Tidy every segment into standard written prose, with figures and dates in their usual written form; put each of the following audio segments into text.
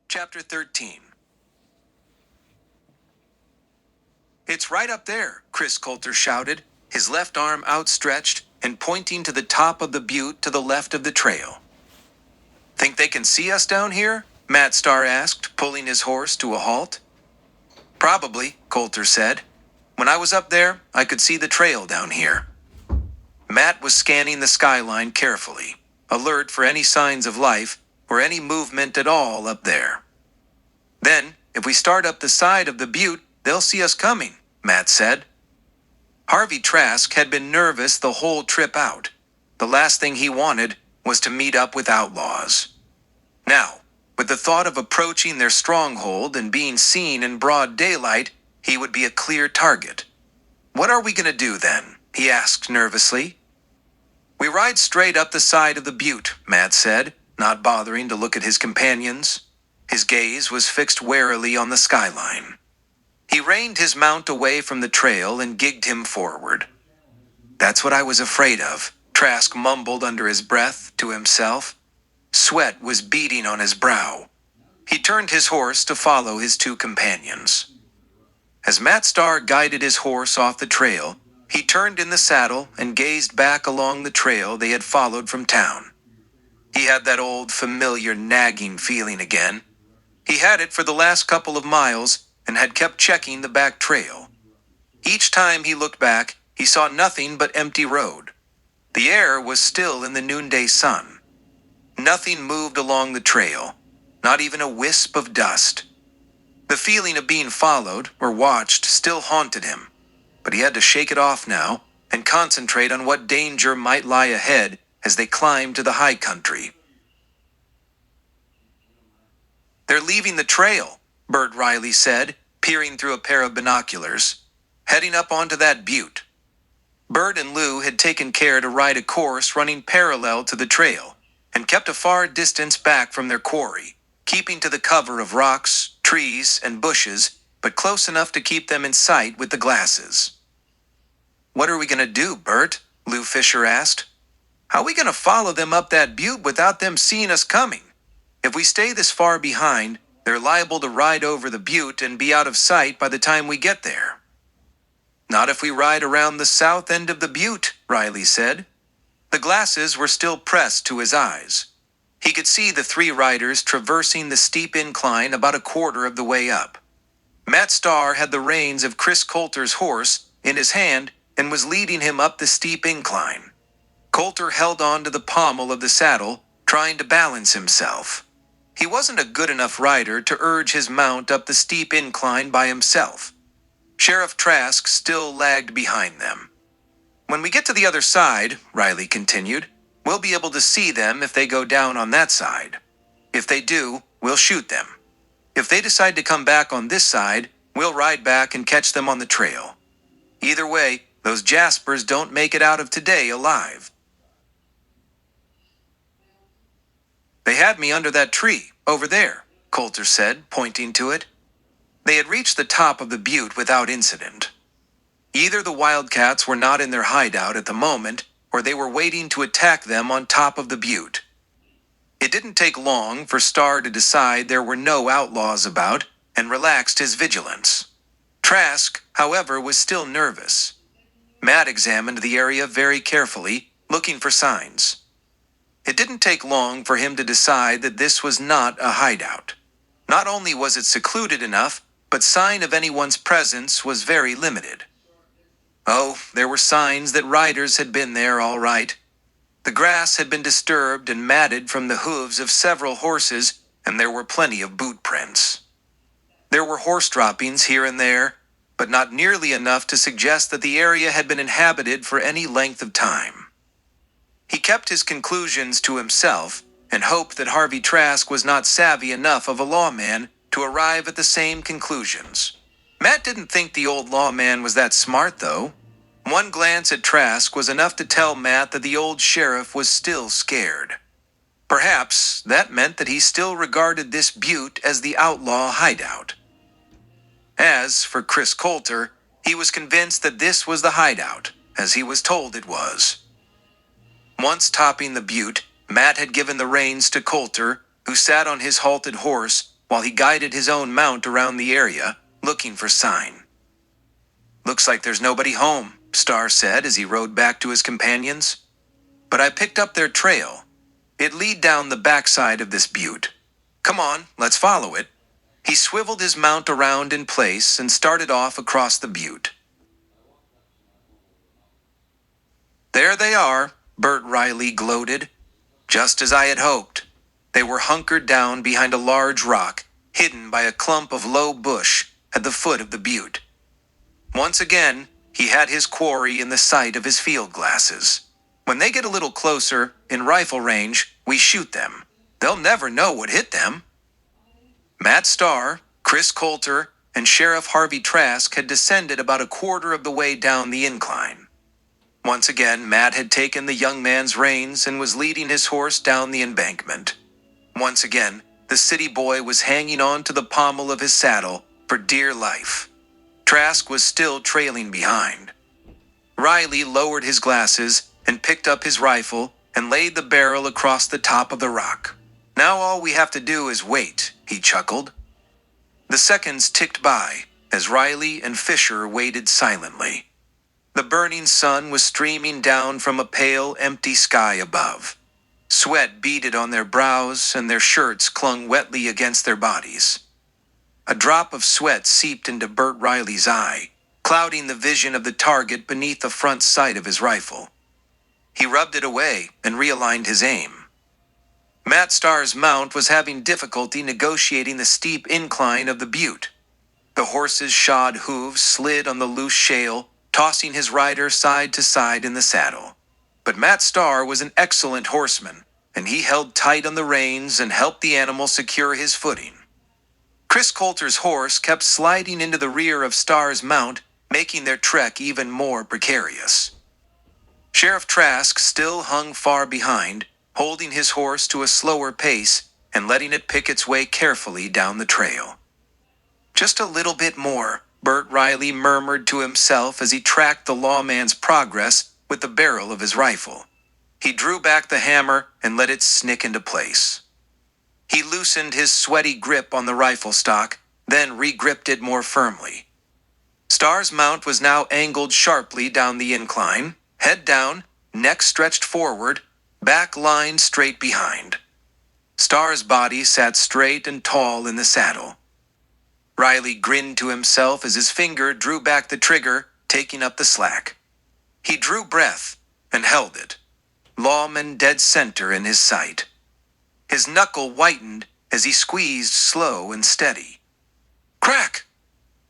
Chapter 13. "It's right up there," Chris Coulter shouted, his left arm outstretched and pointing to the top of the butte to the left of the trail. "Think they can see us down here?" Matt Starr asked, pulling his horse to a halt. "Probably," Coulter said. "When I was up there, I could see the trail down here." Matt was scanning the skyline carefully, alert for any signs of life or any movement at all up there. "Then, if we start up the side of the butte, they'll see us coming," Matt said. Harvey Trask had been nervous the whole trip out. The last thing he wanted was to meet up with outlaws. Now, with the thought of approaching their stronghold and being seen in broad daylight, he would be a clear target. "What are we going to do then?" he asked nervously. "We ride straight up the side of the butte," Matt said, not bothering to look at his companions. His gaze was fixed warily on the skyline. He reined his mount away from the trail and gigged him forward. "That's what I was afraid of," Trask mumbled under his breath to himself. Sweat was beading on his brow. He turned his horse to follow his two companions. As Matt Starr guided his horse off the trail, he turned in the saddle and gazed back along the trail they had followed from town. He had that old familiar nagging feeling again. He had it for the last couple of miles and had kept checking the back trail. Each time he looked back, he saw nothing but empty road. The air was still in the noonday sun. Nothing moved along the trail, not even a wisp of dust. The feeling of being followed or watched still haunted him, but he had to shake it off now and concentrate on what danger might lie ahead as they climbed to the high country. "They're leaving the trail," Bert Riley said, peering through a pair of binoculars. "Heading up onto that butte." Bert and Lou had taken care to ride a course running parallel to the trail, and kept a far distance back from their quarry, keeping to the cover of rocks, trees, and bushes, but close enough to keep them in sight with the glasses. "What are we going to do, Bert?" Lou Fisher asked. "How are we going to follow them up that butte without them seeing us coming? If we stay this far behind, they're liable to ride over the butte and be out of sight by the time we get there." "Not if we ride around the south end of the butte," Riley said. The glasses were still pressed to his eyes. He could see the three riders traversing the steep incline about a quarter of the way up. Matt Starr had the reins of Chris Coulter's horse in his hand and was leading him up the steep incline. Coulter held on to the pommel of the saddle, trying to balance himself. He wasn't a good enough rider to urge his mount up the steep incline by himself. Sheriff Trask still lagged behind them. "When we get to the other side," Riley continued, "we'll be able to see them if they go down on that side. If they do, we'll shoot them. If they decide to come back on this side, we'll ride back and catch them on the trail. Either way, those Jaspers don't make it out of today alive." "They had me under that tree, over there," Coulter said, pointing to it. They had reached the top of the butte without incident. Either the Wildcats were not in their hideout at the moment, or they were waiting to attack them on top of the butte. It didn't take long for Starr to decide there were no outlaws about, and relaxed his vigilance. Trask, however, was still nervous. Matt examined the area very carefully, looking for signs. It didn't take long for him to decide that this was not a hideout. Not only was it secluded enough, but sign of anyone's presence was very limited. Oh, there were signs that riders had been there all right. The grass had been disturbed and matted from the hooves of several horses, and there were plenty of boot prints. There were horse droppings here and there, but not nearly enough to suggest that the area had been inhabited for any length of time. He kept his conclusions to himself and hoped that Harvey Trask was not savvy enough of a lawman to arrive at the same conclusions. Matt didn't think the old lawman was that smart, though. One glance at Trask was enough to tell Matt that the old sheriff was still scared. Perhaps that meant that he still regarded this butte as the outlaw hideout. As for Chris Coulter, he was convinced that this was the hideout, as he was told it was. Once topping the butte, Matt had given the reins to Coulter, who sat on his halted horse, while he guided his own mount around the area, looking for sign. "Looks like there's nobody home," Star said as he rode back to his companions. "But I picked up their trail. It lead down the backside of this butte. Come on, let's follow it." He swiveled his mount around in place and started off across the butte. "There they are," Bert Riley gloated. "Just as I had hoped." They were hunkered down behind a large rock, hidden by a clump of low bush at the foot of the butte. Once again, he had his quarry in the sight of his field glasses. "When they get a little closer, in rifle range, we shoot them. They'll never know what hit them." Matt Starr, Chris Coulter, and Sheriff Harvey Trask had descended about a quarter of the way down the incline. Once again, Matt had taken the young man's reins and was leading his horse down the embankment. Once again, the city boy was hanging on to the pommel of his saddle for dear life. Trask was still trailing behind. Riley lowered his glasses and picked up his rifle and laid the barrel across the top of the rock. "Now all we have to do is wait," he chuckled. The seconds ticked by as Riley and Fisher waited silently. The burning sun was streaming down from a pale, empty sky above. Sweat beaded on their brows and their shirts clung wetly against their bodies. A drop of sweat seeped into Bert Riley's eye, clouding the vision of the target beneath the front sight of his rifle. He rubbed it away and realigned his aim. Matt Starr's mount was having difficulty negotiating the steep incline of the butte. The horse's shod hooves slid on the loose shale, tossing his rider side to side in the saddle. But Matt Starr was an excellent horseman, and he held tight on the reins and helped the animal secure his footing. Chris Coulter's horse kept sliding into the rear of Starr's mount, making their trek even more precarious. Sheriff Trask still hung far behind, holding his horse to a slower pace and letting it pick its way carefully down the trail. "Just a little bit more," Bert Riley murmured to himself as he tracked the lawman's progress with the barrel of his rifle. He drew back the hammer and let it snick into place. He loosened his sweaty grip on the rifle stock, then re-gripped it more firmly. Starr's mount was now angled sharply down the incline, head down, neck stretched forward, back lined straight behind. Starr's body sat straight and tall in the saddle. Riley grinned to himself as his finger drew back the trigger, taking up the slack. He drew breath and held it, lawman dead center in his sight. His knuckle whitened as he squeezed slow and steady. Crack!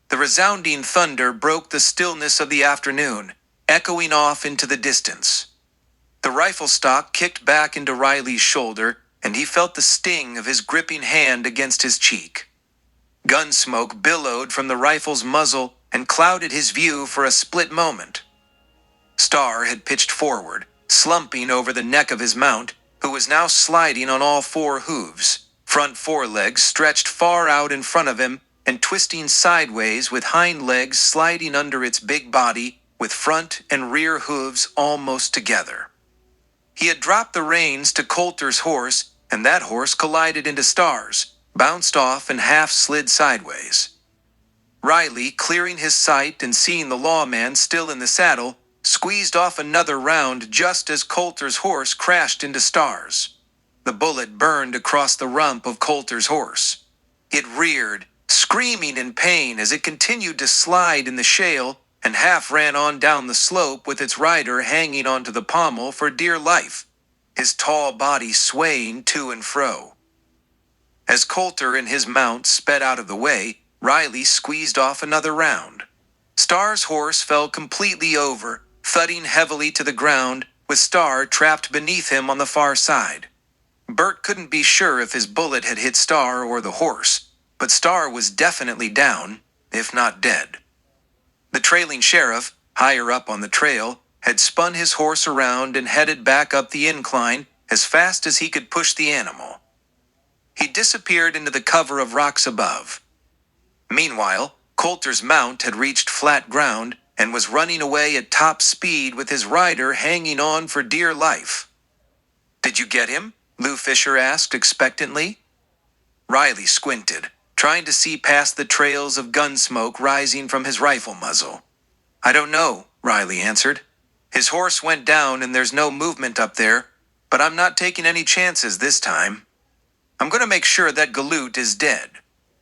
The resounding thunder broke the stillness of the afternoon, echoing off into the distance. The rifle stock kicked back into Riley's shoulder, and he felt the sting of his gripping hand against his cheek. Gun smoke billowed from the rifle's muzzle and clouded his view for a split moment. Starr had pitched forward, slumping over the neck of his mount, who was now sliding on all four hooves, front forelegs stretched far out in front of him and twisting sideways with hind legs sliding under its big body with front and rear hooves almost together. He had dropped the reins to Coulter's horse, and that horse collided into Starr's, bounced off and half slid sideways. Riley, clearing his sight and seeing the lawman still in the saddle, squeezed off another round just as Coulter's horse crashed into Starr's. The bullet burned across the rump of Coulter's horse. It reared, screaming in pain as it continued to slide in the shale and half ran on down the slope with its rider hanging onto the pommel for dear life, his tall body swaying to and fro. As Coulter and his mount sped out of the way, Riley squeezed off another round. Starr's horse fell completely over, thudding heavily to the ground, with Starr trapped beneath him on the far side. Bert couldn't be sure if his bullet had hit Starr or the horse, but Starr was definitely down, if not dead. The trailing sheriff, higher up on the trail, had spun his horse around and headed back up the incline as fast as he could push the animal. He disappeared into the cover of rocks above. Meanwhile, Coulter's mount had reached flat ground and was running away at top speed with his rider hanging on for dear life. "Did you get him?" Lou Fisher asked expectantly. Riley squinted, trying to see past the trails of gun smoke rising from his rifle muzzle. I don't know, Riley answered. His horse went down and there's no movement up there, but I'm not taking any chances this time. I'm going to make sure that Galoot is dead.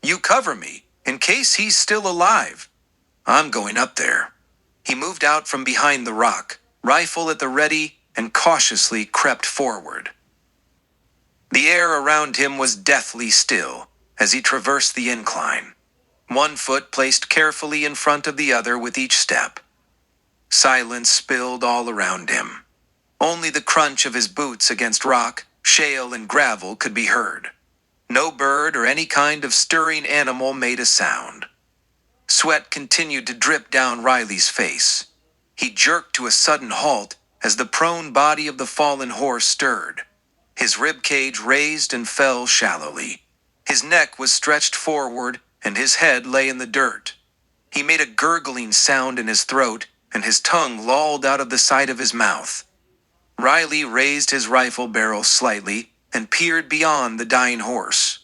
You cover me, in case he's still alive. I'm going up there. He moved out from behind the rock, rifle at the ready, and cautiously crept forward. The air around him was deathly still as he traversed the incline, one foot placed carefully in front of the other with each step. Silence spilled all around him. Only the crunch of his boots against rock, shale, and gravel could be heard. No bird or any kind of stirring animal made a sound. Sweat continued to drip down Riley's face. He jerked to a sudden halt as the prone body of the fallen horse stirred. His rib cage raised and fell shallowly. His neck was stretched forward and his head lay in the dirt. He made a gurgling sound in his throat and his tongue lolled out of the side of his mouth. Riley raised his rifle barrel slightly and peered beyond the dying horse.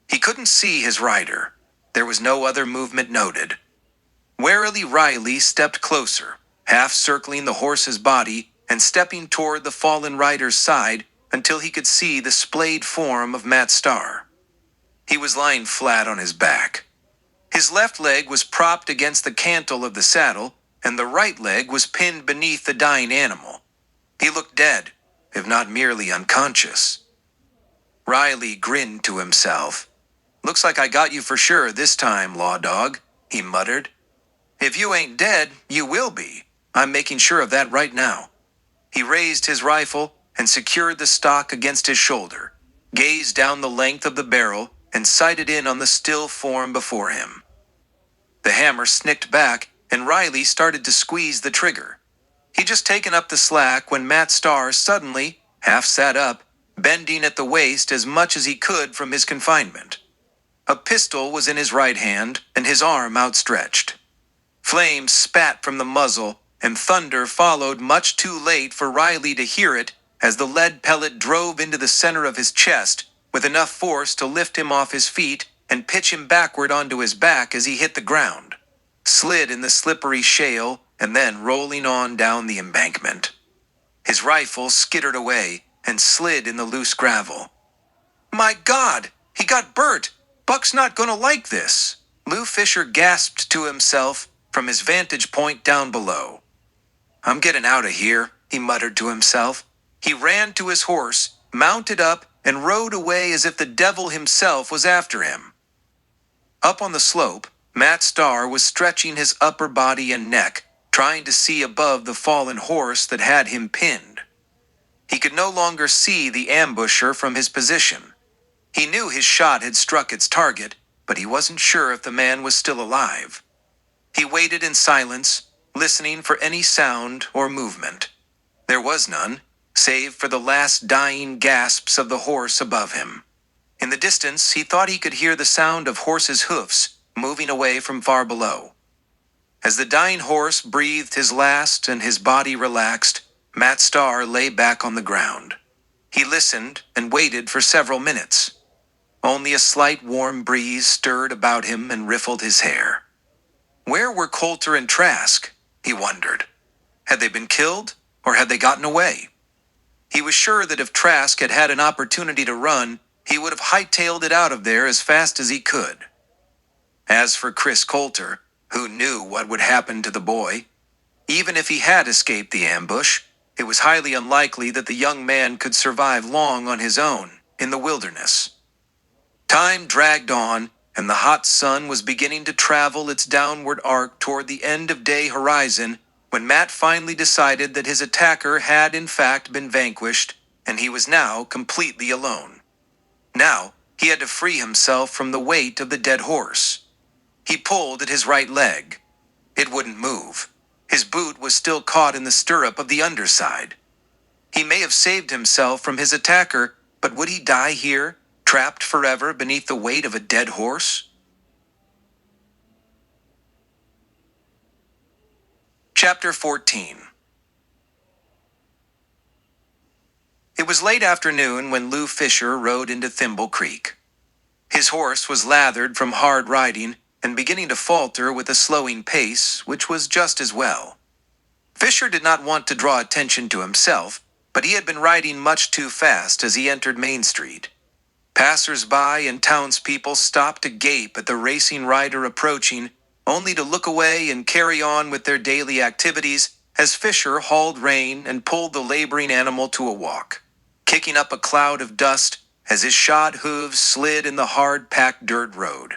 He couldn't see his rider. There was no other movement noted. Warily, Riley stepped closer, half circling the horse's body and stepping toward the fallen rider's side until he could see the splayed form of Matt Starr. He was lying flat on his back. His left leg was propped against the cantle of the saddle, and the right leg was pinned beneath the dying animal. He looked dead, if not merely unconscious. Riley grinned to himself. Looks like I got you for sure this time, Law Dog, he muttered. If you ain't dead, you will be. I'm making sure of that right now. He raised his rifle and secured the stock against his shoulder, gazed down the length of the barrel, and sighted in on the still form before him. The hammer snicked back, and Riley started to squeeze the trigger. He'd just taken up the slack when Matt Starr suddenly, half sat up, bending at the waist as much as he could from his confinement. A pistol was in his right hand, and his arm outstretched. Flames spat from the muzzle, and thunder followed much too late for Riley to hear it as the lead pellet drove into the center of his chest with enough force to lift him off his feet and pitch him backward onto his back as he hit the ground, slid in the slippery shale, and then rolling on down the embankment. His rifle skittered away and slid in the loose gravel. My God, he got burnt! Buck's not gonna like this! Lou Fisher gasped to himself from his vantage point down below. I'm getting out of here, he muttered to himself. He ran to his horse, mounted up, and rode away as if the devil himself was after him. Up on the slope, Matt Starr was stretching his upper body and neck, trying to see above the fallen horse that had him pinned. He could no longer see the ambusher from his position. He knew his shot had struck its target, but he wasn't sure if the man was still alive. He waited in silence, listening for any sound or movement. There was none, save for the last dying gasps of the horse above him. In the distance, he thought he could hear the sound of horses' hoofs moving away from far below. As the dying horse breathed his last and his body relaxed, Matt Starr lay back on the ground. He listened and waited for several minutes. Only a slight warm breeze stirred about him and riffled his hair. Where were Coulter and Trask? He wondered. Had they been killed, or had they gotten away? He was sure that if Trask had had an opportunity to run, he would have hightailed it out of there as fast as he could. As for Chris Coulter, who knew what would happen to the boy, even if he had escaped the ambush, it was highly unlikely that the young man could survive long on his own in the wilderness. Time dragged on, and the hot sun was beginning to travel its downward arc toward the end-of-day horizon when Matt finally decided that his attacker had in fact been vanquished, and he was now completely alone. Now, he had to free himself from the weight of the dead horse. He pulled at his right leg. It wouldn't move. His boot was still caught in the stirrup of the underside. He may have saved himself from his attacker, but would he die here, trapped forever beneath the weight of a dead horse? Chapter 14. It was late afternoon when Lou Fisher rode into Thimble Creek. His horse was lathered from hard riding and beginning to falter with a slowing pace, which was just as well. Fisher did not want to draw attention to himself, but he had been riding much too fast as he entered Main Street. Passers-by and townspeople stopped to gape at the racing rider approaching, only to look away and carry on with their daily activities as Fisher hauled rein and pulled the laboring animal to a walk, kicking up a cloud of dust as his shod hooves slid in the hard-packed dirt road.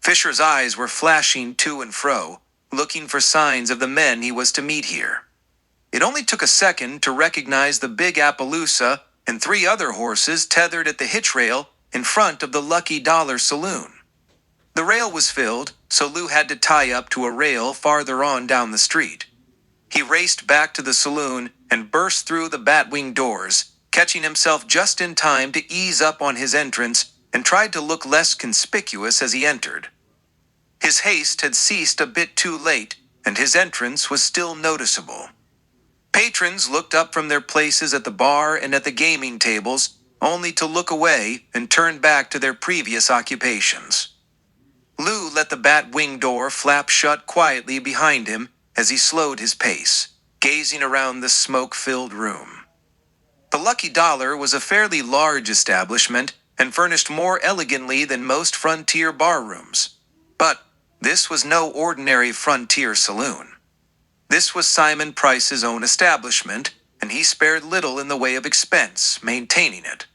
Fisher's eyes were flashing to and fro, looking for signs of the men he was to meet here. It only took a second to recognize the big Appaloosa and 3 other horses tethered at the hitch rail in front of the Lucky Dollar Saloon. The rail was filled, so Lou had to tie up to a rail farther on down the street. He raced back to the saloon and burst through the batwing doors, catching himself just in time to ease up on his entrance and tried to look less conspicuous as he entered. His haste had ceased a bit too late, and his entrance was still noticeable. Patrons looked up from their places at the bar and at the gaming tables, only to look away and turn back to their previous occupations. Lou let the bat-wing door flap shut quietly behind him as he slowed his pace, gazing around the smoke-filled room. The Lucky Dollar was a fairly large establishment and furnished more elegantly than most frontier barrooms. But this was no ordinary frontier saloon. This was Simon Price's own establishment, and he spared little in the way of expense maintaining it.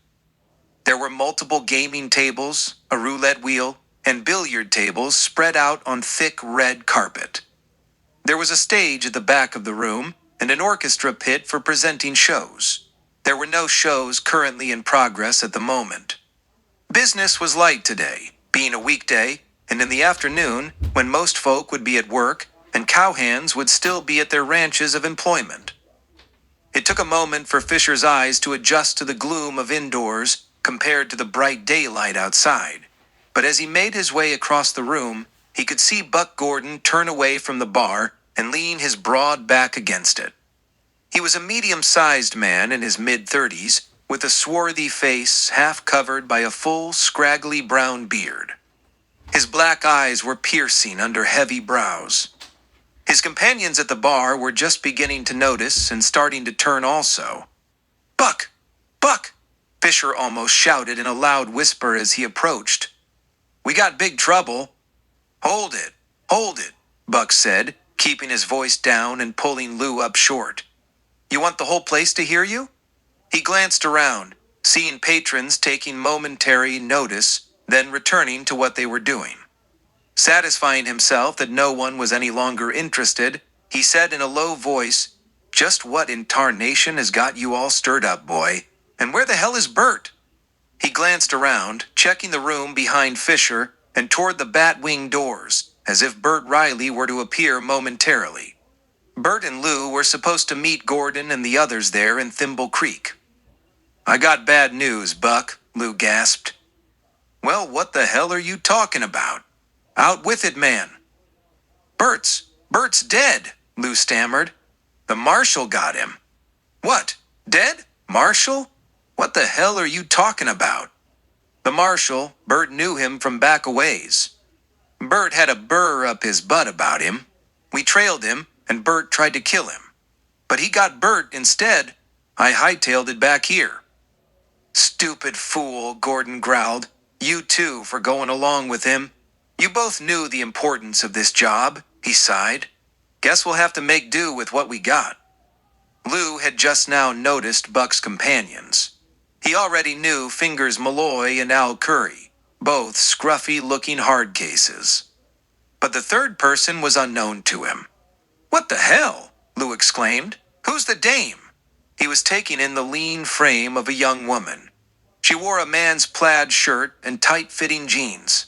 There were multiple gaming tables, a roulette wheel, and billiard tables spread out on thick red carpet. There was a stage at the back of the room and an orchestra pit for presenting shows. There were no shows currently in progress at the moment. Business was light today, being a weekday, and in the afternoon, when most folk would be at work, and cowhands would still be at their ranches of employment. It took a moment for Fisher's eyes to adjust to the gloom of indoors compared to the bright daylight outside, but as he made his way across the room, he could see Buck Gordon turn away from the bar and lean his broad back against it. He was a medium-sized man in his mid-30s, with a swarthy face half covered by a full, scraggly brown beard. His black eyes were piercing under heavy brows. His companions at the bar were just beginning to notice and starting to turn also. "Buck! Buck!" Fisher almost shouted in a loud whisper as he approached. "We got big trouble." Hold it, Buck said, keeping his voice down and pulling Lou up short. "You want the whole place to hear you?" He glanced around, seeing patrons taking momentary notice, then returning to what they were doing. Satisfying himself that no one was any longer interested, he said in a low voice, "Just what in tarnation has got you all stirred up, boy? And where the hell is Bert?" He glanced around, checking the room behind Fisher and toward the bat-wing doors, as if Bert Riley were to appear momentarily. Bert and Lou were supposed to meet Gordon and the others there in Thimble Creek. "I got bad news, Buck," Lou gasped. "Well, what the hell are you talking about? Out with it, man." Bert's dead," Lou stammered. "The marshal got him." "What? Dead? Marshal? What the hell are you talking about?" The marshal, Bert knew him from back a ways. Bert had a burr up his butt about him. We trailed him, and Bert tried to kill him. But he got Bert instead. I hightailed it back here. "Stupid fool," Gordon growled. "You too, for going along with him. You both knew the importance of this job," he sighed. "Guess we'll have to make do with what we got." Lou had just now noticed Buck's companions. He already knew Fingers Malloy and Al Curry, both scruffy-looking hard cases. But the third person was unknown to him. "What the hell?" Lou exclaimed. "Who's the dame?" He was taking in the lean frame of a young woman. She wore a man's plaid shirt and tight-fitting jeans.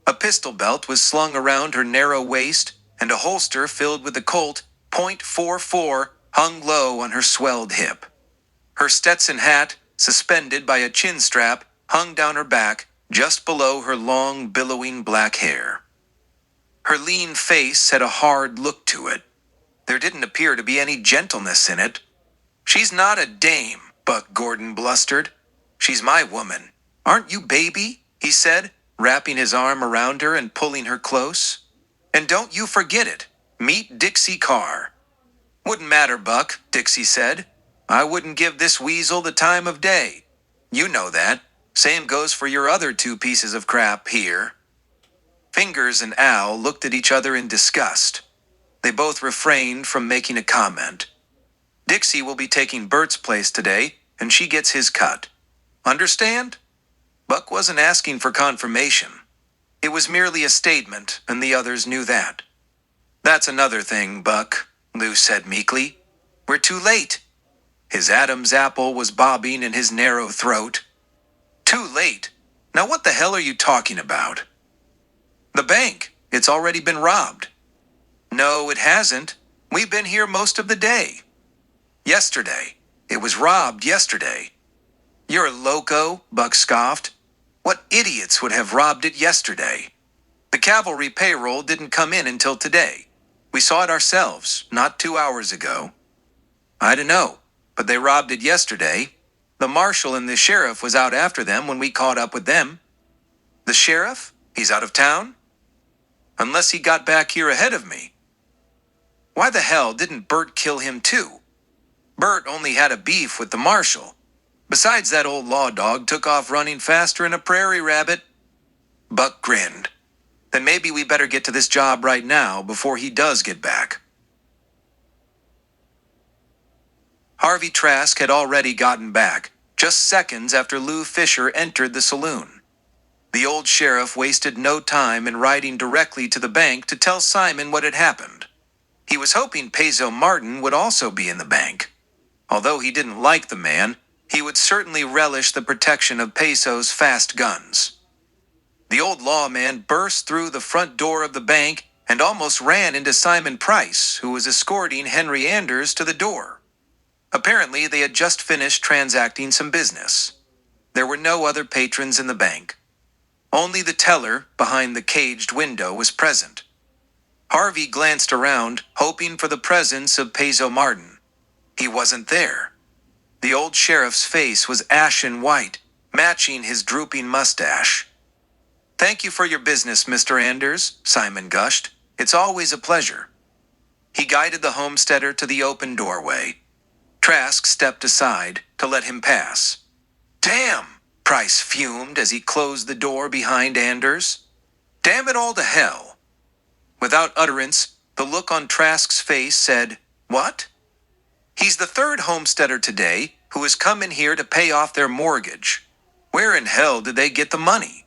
A pistol belt was slung around her narrow waist, and a holster filled with a Colt .44 hung low on her swelled hip. Her Stetson hat, suspended by a chin strap, hung down her back, just below her long, billowing black hair. Her lean face had a hard look to it. There didn't appear to be any gentleness in it. "She's not a dame," Buck Gordon blustered. "She's my woman. Aren't you, baby?" he said, wrapping his arm around her and pulling her close. And don't you forget it. Meet Dixie Carr. Wouldn't matter, Buck, Dixie said. I wouldn't give this weasel the time of day. You know that. Same goes for your other two pieces of crap here. Fingers and Al looked at each other in disgust. They both refrained from making a comment. Dixie will be taking Bert's place today, and she gets his cut. Understand? Buck wasn't asking for confirmation. It was merely a statement, and the others knew that. That's another thing, Buck, Lou said meekly. We're too late. His Adam's apple was bobbing in his narrow throat. Too late? Now what the hell are you talking about? The bank. It's already been robbed. No, it hasn't. We've been here most of the day. Yesterday. It was robbed yesterday. You're loco, Buck scoffed. What idiots would have robbed it yesterday? The cavalry payroll didn't come in until today. We saw it ourselves, not 2 hours ago. I don't know, but they robbed it yesterday. The marshal and the sheriff was out after them when we caught up with them. The sheriff? He's out of town? Unless he got back here ahead of me. Why the hell didn't Bert kill him too? Bert only had a beef with the marshal. Besides, that old law dog took off running faster than a prairie rabbit. Buck grinned. Then maybe we better get to this job right now before he does get back. Harvey Trask had already gotten back, just seconds after Lou Fisher entered the saloon. The old sheriff wasted no time in riding directly to the bank to tell Simon what had happened. He was hoping Peso Martin would also be in the bank. Although he didn't like the man, he would certainly relish the protection of Peso's fast guns. The old lawman burst through the front door of the bank and almost ran into Simon Price, who was escorting Henry Anders to the door. Apparently, they had just finished transacting some business. There were no other patrons in the bank. Only the teller behind the caged window was present. Harvey glanced around, hoping for the presence of Peso Martin. He wasn't there. The old sheriff's face was ashen white, matching his drooping mustache. Thank you for your business, Mr. Anders, Simon gushed. It's always a pleasure. He guided the homesteader to the open doorway. Trask stepped aside to let him pass. Damn, Price fumed as he closed the door behind Anders. Damn it all to hell. Without utterance, the look on Trask's face said, What? He's the third homesteader today who has come in here to pay off their mortgage. Where in hell did they get the money?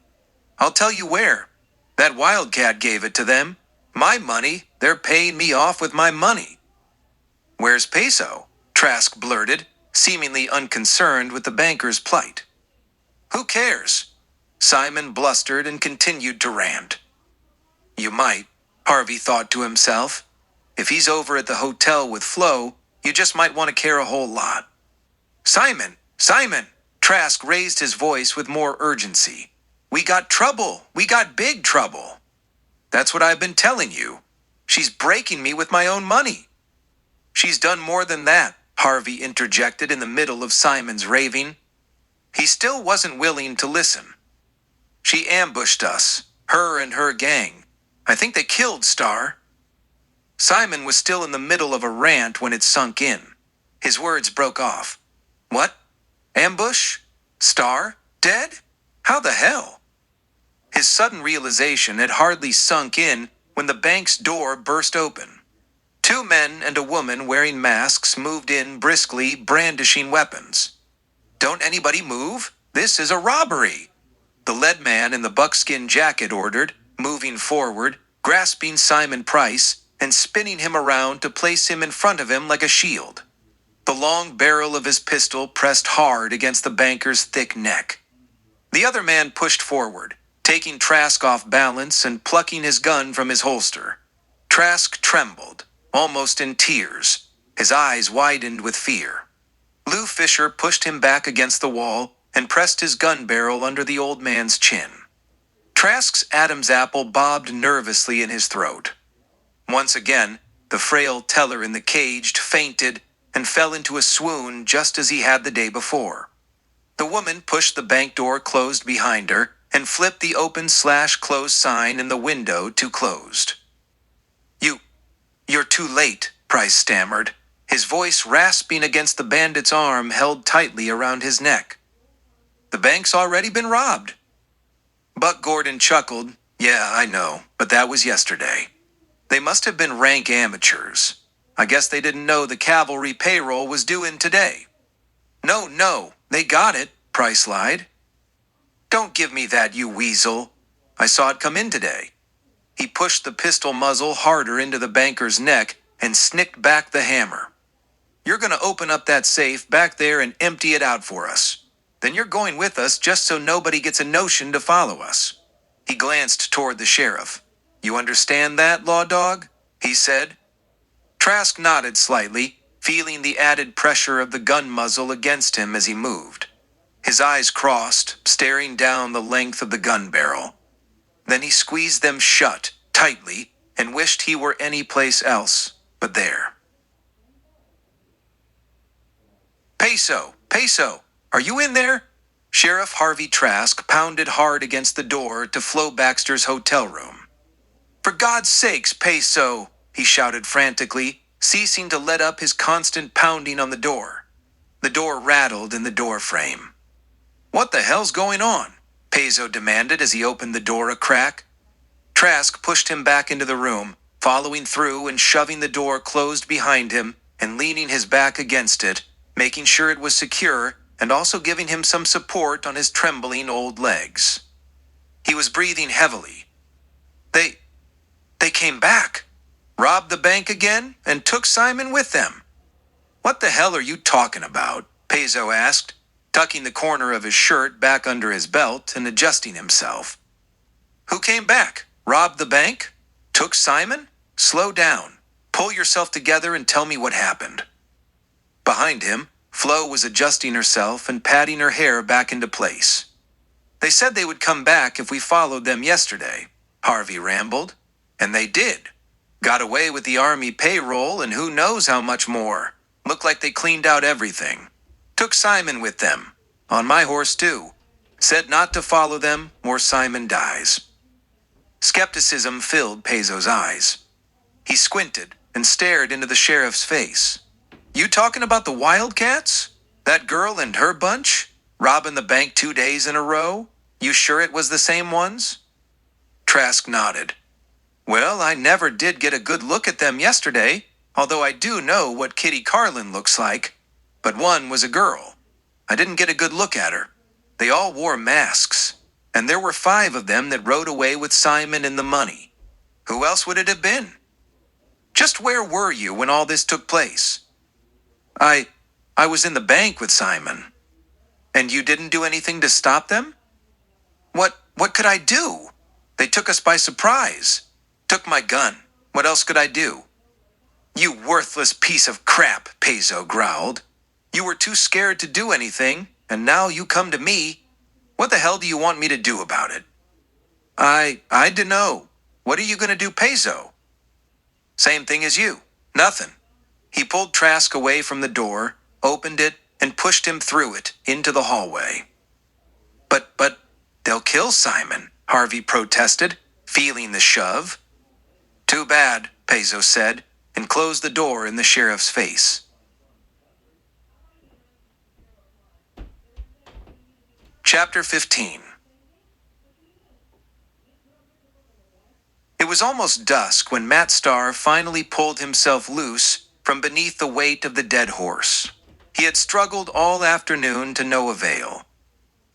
I'll tell you where. That Wildcat gave it to them. My money, they're paying me off with my money. Where's Peso? Trask blurted, seemingly unconcerned with the banker's plight. Who cares? Simon blustered and continued to rant. You might, Harvey thought to himself. If he's over at the hotel with Flo, you just might want to care a whole lot. Simon! Simon! Trask raised his voice with more urgency. We got trouble! We got big trouble! That's what I've been telling you. She's breaking me with my own money. She's done more than that, Harvey interjected in the middle of Simon's raving. He still wasn't willing to listen. She ambushed us, her and her gang. I think they killed Star. Simon was still in the middle of a rant when it sunk in. His words broke off. What? Ambush? Star? Dead? How the hell? His sudden realization had hardly sunk in when the bank's door burst open. 2 men and a woman wearing masks moved in briskly, brandishing weapons. Don't anybody move? This is a robbery! The lead man in the buckskin jacket ordered, moving forward, grasping Simon Price, and spinning him around to place him in front of him like a shield. The long barrel of his pistol pressed hard against the banker's thick neck. The other man pushed forward, taking Trask off balance and plucking his gun from his holster. Trask trembled, almost in tears. His eyes widened with fear. Lou Fisher pushed him back against the wall and pressed his gun barrel under the old man's chin. Trask's Adam's apple bobbed nervously in his throat. Once again, the frail teller in the cage fainted and fell into a swoon just as he had the day before. The woman pushed the bank door closed behind her and flipped the open/close sign in the window to closed. You're too late, Price stammered, his voice rasping against the bandit's arm held tightly around his neck. The bank's already been robbed. Buck Gordon chuckled. Yeah, I know, but that was yesterday. They must have been rank amateurs. I guess they didn't know the cavalry payroll was due in today. No, they got it, Price lied. Don't give me that, you weasel. I saw it come in today. He pushed the pistol muzzle harder into the banker's neck and snicked back the hammer. You're going to open up that safe back there and empty it out for us. Then you're going with us just so nobody gets a notion to follow us. He glanced toward the sheriff. You understand that, law dog? He said. Trask nodded slightly, feeling the added pressure of the gun muzzle against him as he moved. His eyes crossed, staring down the length of the gun barrel. Then he squeezed them shut, tightly, and wished he were any place else but there. Peso, are you in there? Sheriff Harvey Trask pounded hard against the door to Flo Baxter's hotel room. For God's sakes, Peso, he shouted frantically, ceasing to let up his constant pounding on the door. The door rattled in the door frame. What the hell's going on? Peso demanded as he opened the door a crack. Trask pushed him back into the room, following through and shoving the door closed behind him and leaning his back against it, making sure it was secure and also giving him some support on his trembling old legs. He was breathing heavily. They came back, robbed the bank again, and took Simon with them. What the hell are you talking about? Peso asked, tucking the corner of his shirt back under his belt and adjusting himself. Who came back? Robbed the bank? Took Simon? Slow down. Pull yourself together and tell me what happened. Behind him, Flo was adjusting herself and patting her hair back into place. They said they would come back if we followed them yesterday, Harvey rambled. And they did. Got away with the army payroll and who knows how much more. Looked like they cleaned out everything. Took Simon with them. On my horse too. Said not to follow them or Simon dies. Skepticism filled Peso's eyes. He squinted and stared into the sheriff's face. You talking about the Wildcats? That girl and her bunch? Robbing the bank 2 days in a row? You sure it was the same ones? Trask nodded. Well, I never did get a good look at them yesterday, although I do know what Kitty Carlin looks like. But one was a girl. I didn't get a good look at her. They all wore masks, and there were 5 of them that rode away with Simon and the money. Who else would it have been? Just where were you when all this took place? I was in the bank with Simon. And you didn't do anything to stop them? What could I do? They took us by surprise. Took my gun. What else could I do? You worthless piece of crap, Peso growled. You were too scared to do anything, and now you come to me. What the hell do you want me to do about it? I dunno. What are you going to do, Peso? Same thing as you. Nothing. He pulled Trask away from the door, opened it, and pushed him through it into the hallway. But, they'll kill Simon, Harvey protested, feeling the shove. Too bad, Peso said, and closed the door in the sheriff's face. Chapter 15. It was almost dusk when Matt Starr finally pulled himself loose from beneath the weight of the dead horse. He had struggled all afternoon to no avail.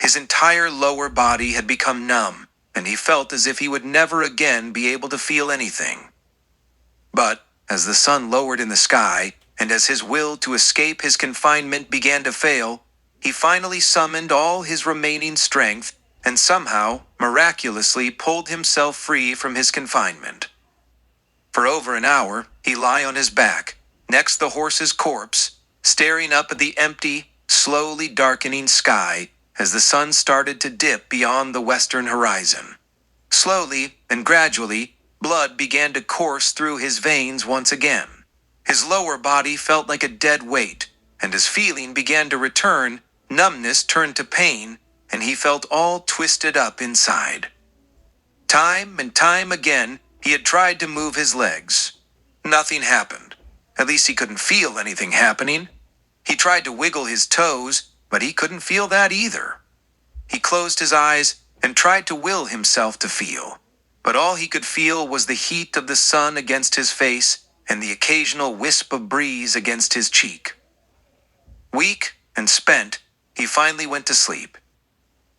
His entire lower body had become numb, and he felt as if he would never again be able to feel anything. But, as the sun lowered in the sky, and as his will to escape his confinement began to fail, he finally summoned all his remaining strength and somehow, miraculously, pulled himself free from his confinement. For over an hour, he lay on his back, next the horse's corpse, staring up at the empty, slowly darkening sky as the sun started to dip beyond the western horizon. Slowly and gradually, blood began to course through his veins once again. His lower body felt like a dead weight, and as feeling began to return, numbness turned to pain, and he felt all twisted up inside. Time and time again, he had tried to move his legs. Nothing happened. At least he couldn't feel anything happening. He tried to wiggle his toes, but he couldn't feel that either. He closed his eyes and tried to will himself to feel, but all he could feel was the heat of the sun against his face and the occasional wisp of breeze against his cheek. Weak and spent, he finally went to sleep.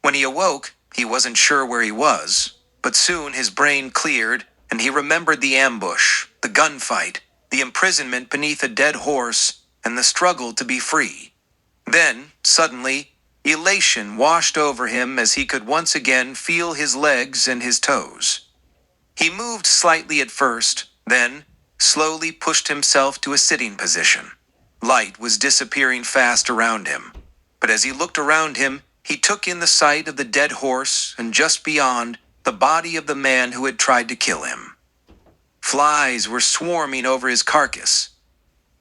When he awoke, he wasn't sure where he was, but soon his brain cleared and he remembered the ambush, the gunfight, the imprisonment beneath a dead horse, and the struggle to be free. Then, suddenly, elation washed over him as he could once again feel his legs and his toes. He moved slightly at first, then slowly pushed himself to a sitting position. Light was disappearing fast around him, but as he looked around him, he took in the sight of the dead horse and just beyond, the body of the man who had tried to kill him. Flies were swarming over his carcass.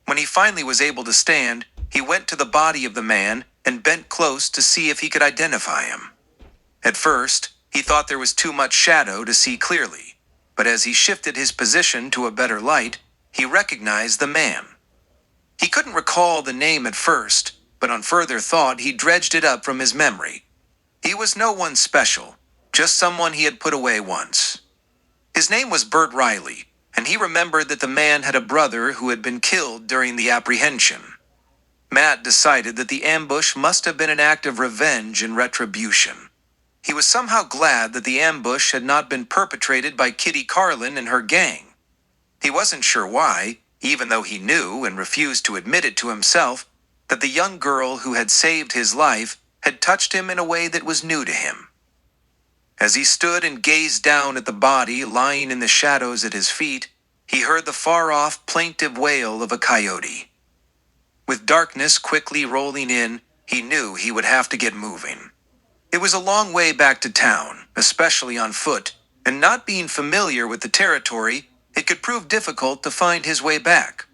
When he finally was able to stand, he went to the body of the man and bent close to see if he could identify him. At first, he thought there was too much shadow to see clearly, but as he shifted his position to a better light, he recognized the man. He couldn't recall the name at first, but on further thought he dredged it up from his memory. He was no one special, just someone he had put away once. His name was Bert Riley, and he remembered that the man had a brother who had been killed during the apprehension. Matt decided that the ambush must have been an act of revenge and retribution. He was somehow glad that the ambush had not been perpetrated by Kitty Carlin and her gang. He wasn't sure why, even though he knew and refused to admit it to himself, that the young girl who had saved his life had touched him in a way that was new to him. As he stood and gazed down at the body lying in the shadows at his feet, he heard the far-off plaintive wail of a coyote. With darkness quickly rolling in, he knew he would have to get moving. It was a long way back to town, especially on foot, and not being familiar with the territory, it could prove difficult to find his way back.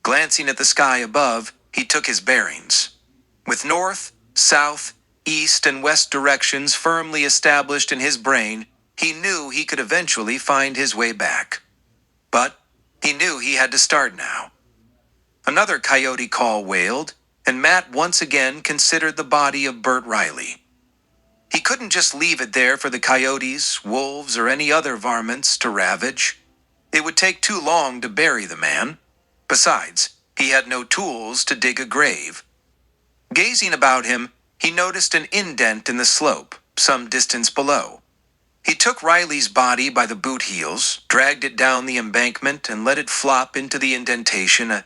Glancing at the sky above, he took his bearings. With north, south, east, and west directions firmly established in his brain, he knew he could eventually find his way back. But he knew he had to start now. Another coyote call wailed, and Matt once again considered the body of Bert Riley. He couldn't just leave it there for the coyotes, wolves, or any other varmints to ravage. It would take too long to bury the man. Besides, he had no tools to dig a grave. Gazing about him, he noticed an indent in the slope, some distance below. He took Riley's body by the boot heels, dragged it down the embankment, and let it flop into the indentation.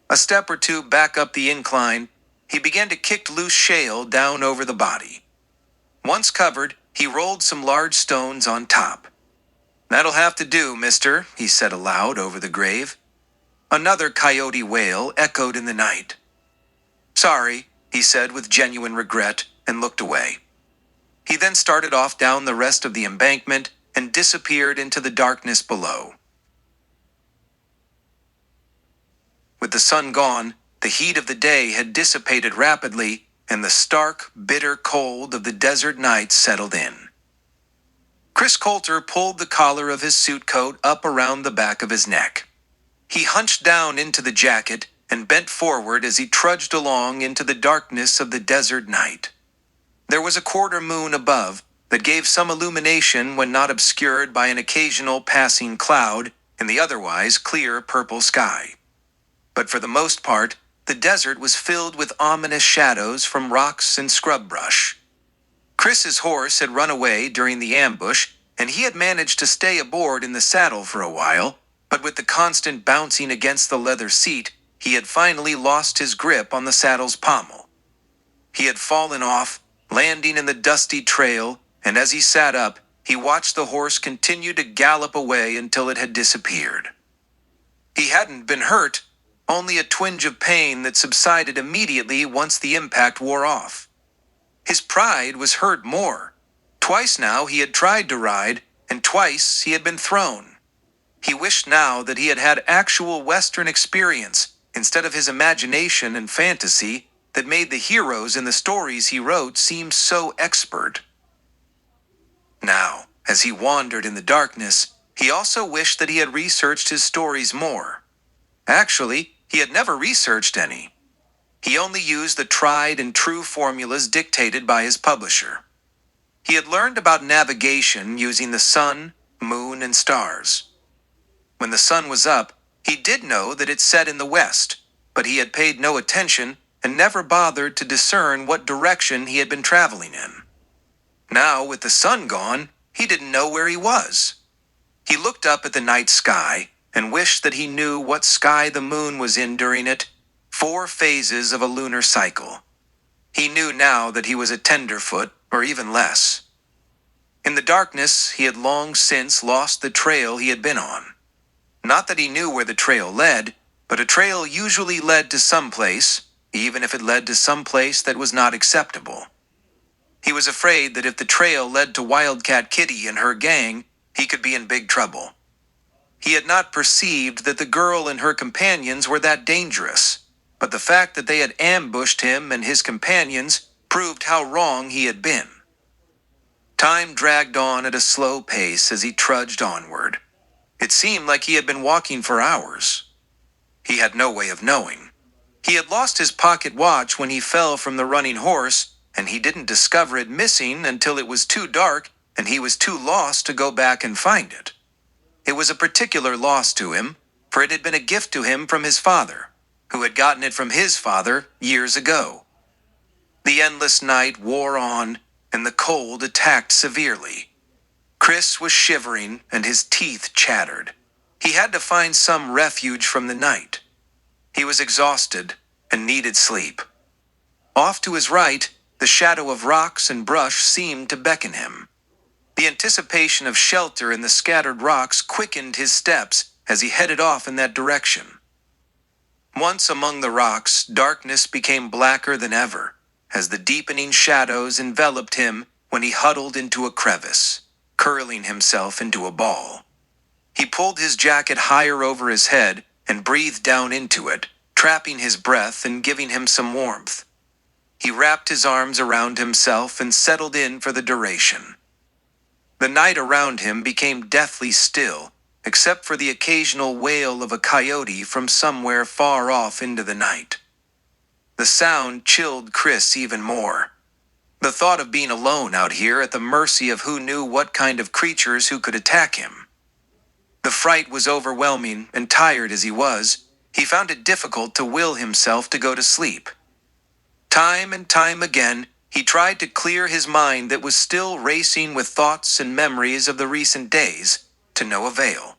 A step or two back up the incline, he began to kick loose shale down over the body. Once covered, he rolled some large stones on top. "That'll have to do, mister," he said aloud over the grave. Another coyote wail echoed in the night. "Sorry," he said with genuine regret, and looked away. He then started off down the rest of the embankment and disappeared into the darkness below. With the sun gone, the heat of the day had dissipated rapidly, and the stark, bitter cold of the desert night settled in. Chris Coulter pulled the collar of his suit coat up around the back of his neck. He hunched down into the jacket and bent forward as he trudged along into the darkness of the desert night. There was a quarter moon above that gave some illumination when not obscured by an occasional passing cloud in the otherwise clear purple sky. But for the most part, the desert was filled with ominous shadows from rocks and scrub brush. Chris's horse had run away during the ambush, and he had managed to stay aboard in the saddle for a while, but with the constant bouncing against the leather seat, he had finally lost his grip on the saddle's pommel. He had fallen off, landing in the dusty trail, and as he sat up, he watched the horse continue to gallop away until it had disappeared. He hadn't been hurt, only a twinge of pain that subsided immediately once the impact wore off. His pride was hurt more. Twice now he had tried to ride, and twice he had been thrown. He wished now that he had had actual Western experience instead of his imagination and fantasy, that made the heroes in the stories he wrote seem so expert. Now, as he wandered in the darkness, he also wished that he had researched his stories more. Actually, he had never researched any. He only used the tried and true formulas dictated by his publisher. He had learned about navigation using the sun, moon, and stars. When the sun was up, he did know that it set in the west, but he had paid no attention and never bothered to discern what direction he had been traveling in. Now, with the sun gone, he didn't know where he was. He looked up at the night sky and wished that he knew what sky the moon was in during it, 4 phases of a lunar cycle. He knew now that he was a tenderfoot, or even less. In the darkness, he had long since lost the trail he had been on. Not that he knew where the trail led, but a trail usually led to some place, even if it led to some place that was not acceptable. He was afraid that if the trail led to Wildcat Kitty and her gang, he could be in big trouble. He had not perceived that the girl and her companions were that dangerous, but the fact that they had ambushed him and his companions proved how wrong he had been. Time dragged on at a slow pace as he trudged onward. It seemed like he had been walking for hours. He had no way of knowing. He had lost his pocket watch when he fell from the running horse, and he didn't discover it missing until it was too dark and he was too lost to go back and find it. It was a particular loss to him, for it had been a gift to him from his father, who had gotten it from his father years ago. The endless night wore on, and the cold attacked severely. Chris was shivering, and his teeth chattered. He had to find some refuge from the night. He was exhausted and needed sleep. Off to his right, the shadow of rocks and brush seemed to beckon him. The anticipation of shelter in the scattered rocks quickened his steps as he headed off in that direction. Once among the rocks, darkness became blacker than ever, as the deepening shadows enveloped him when he huddled into a crevice, curling himself into a ball. He pulled his jacket higher over his head and breathed down into it, trapping his breath and giving him some warmth. He wrapped his arms around himself and settled in for the duration. The night around him became deathly still, except for the occasional wail of a coyote from somewhere far off into the night. The sound chilled Chris even more. The thought of being alone out here at the mercy of who knew what kind of creatures who could attack him. The fright was overwhelming, and tired as he was, he found it difficult to will himself to go to sleep. Time and time again, he tried to clear his mind that was still racing with thoughts and memories of the recent days, to no avail.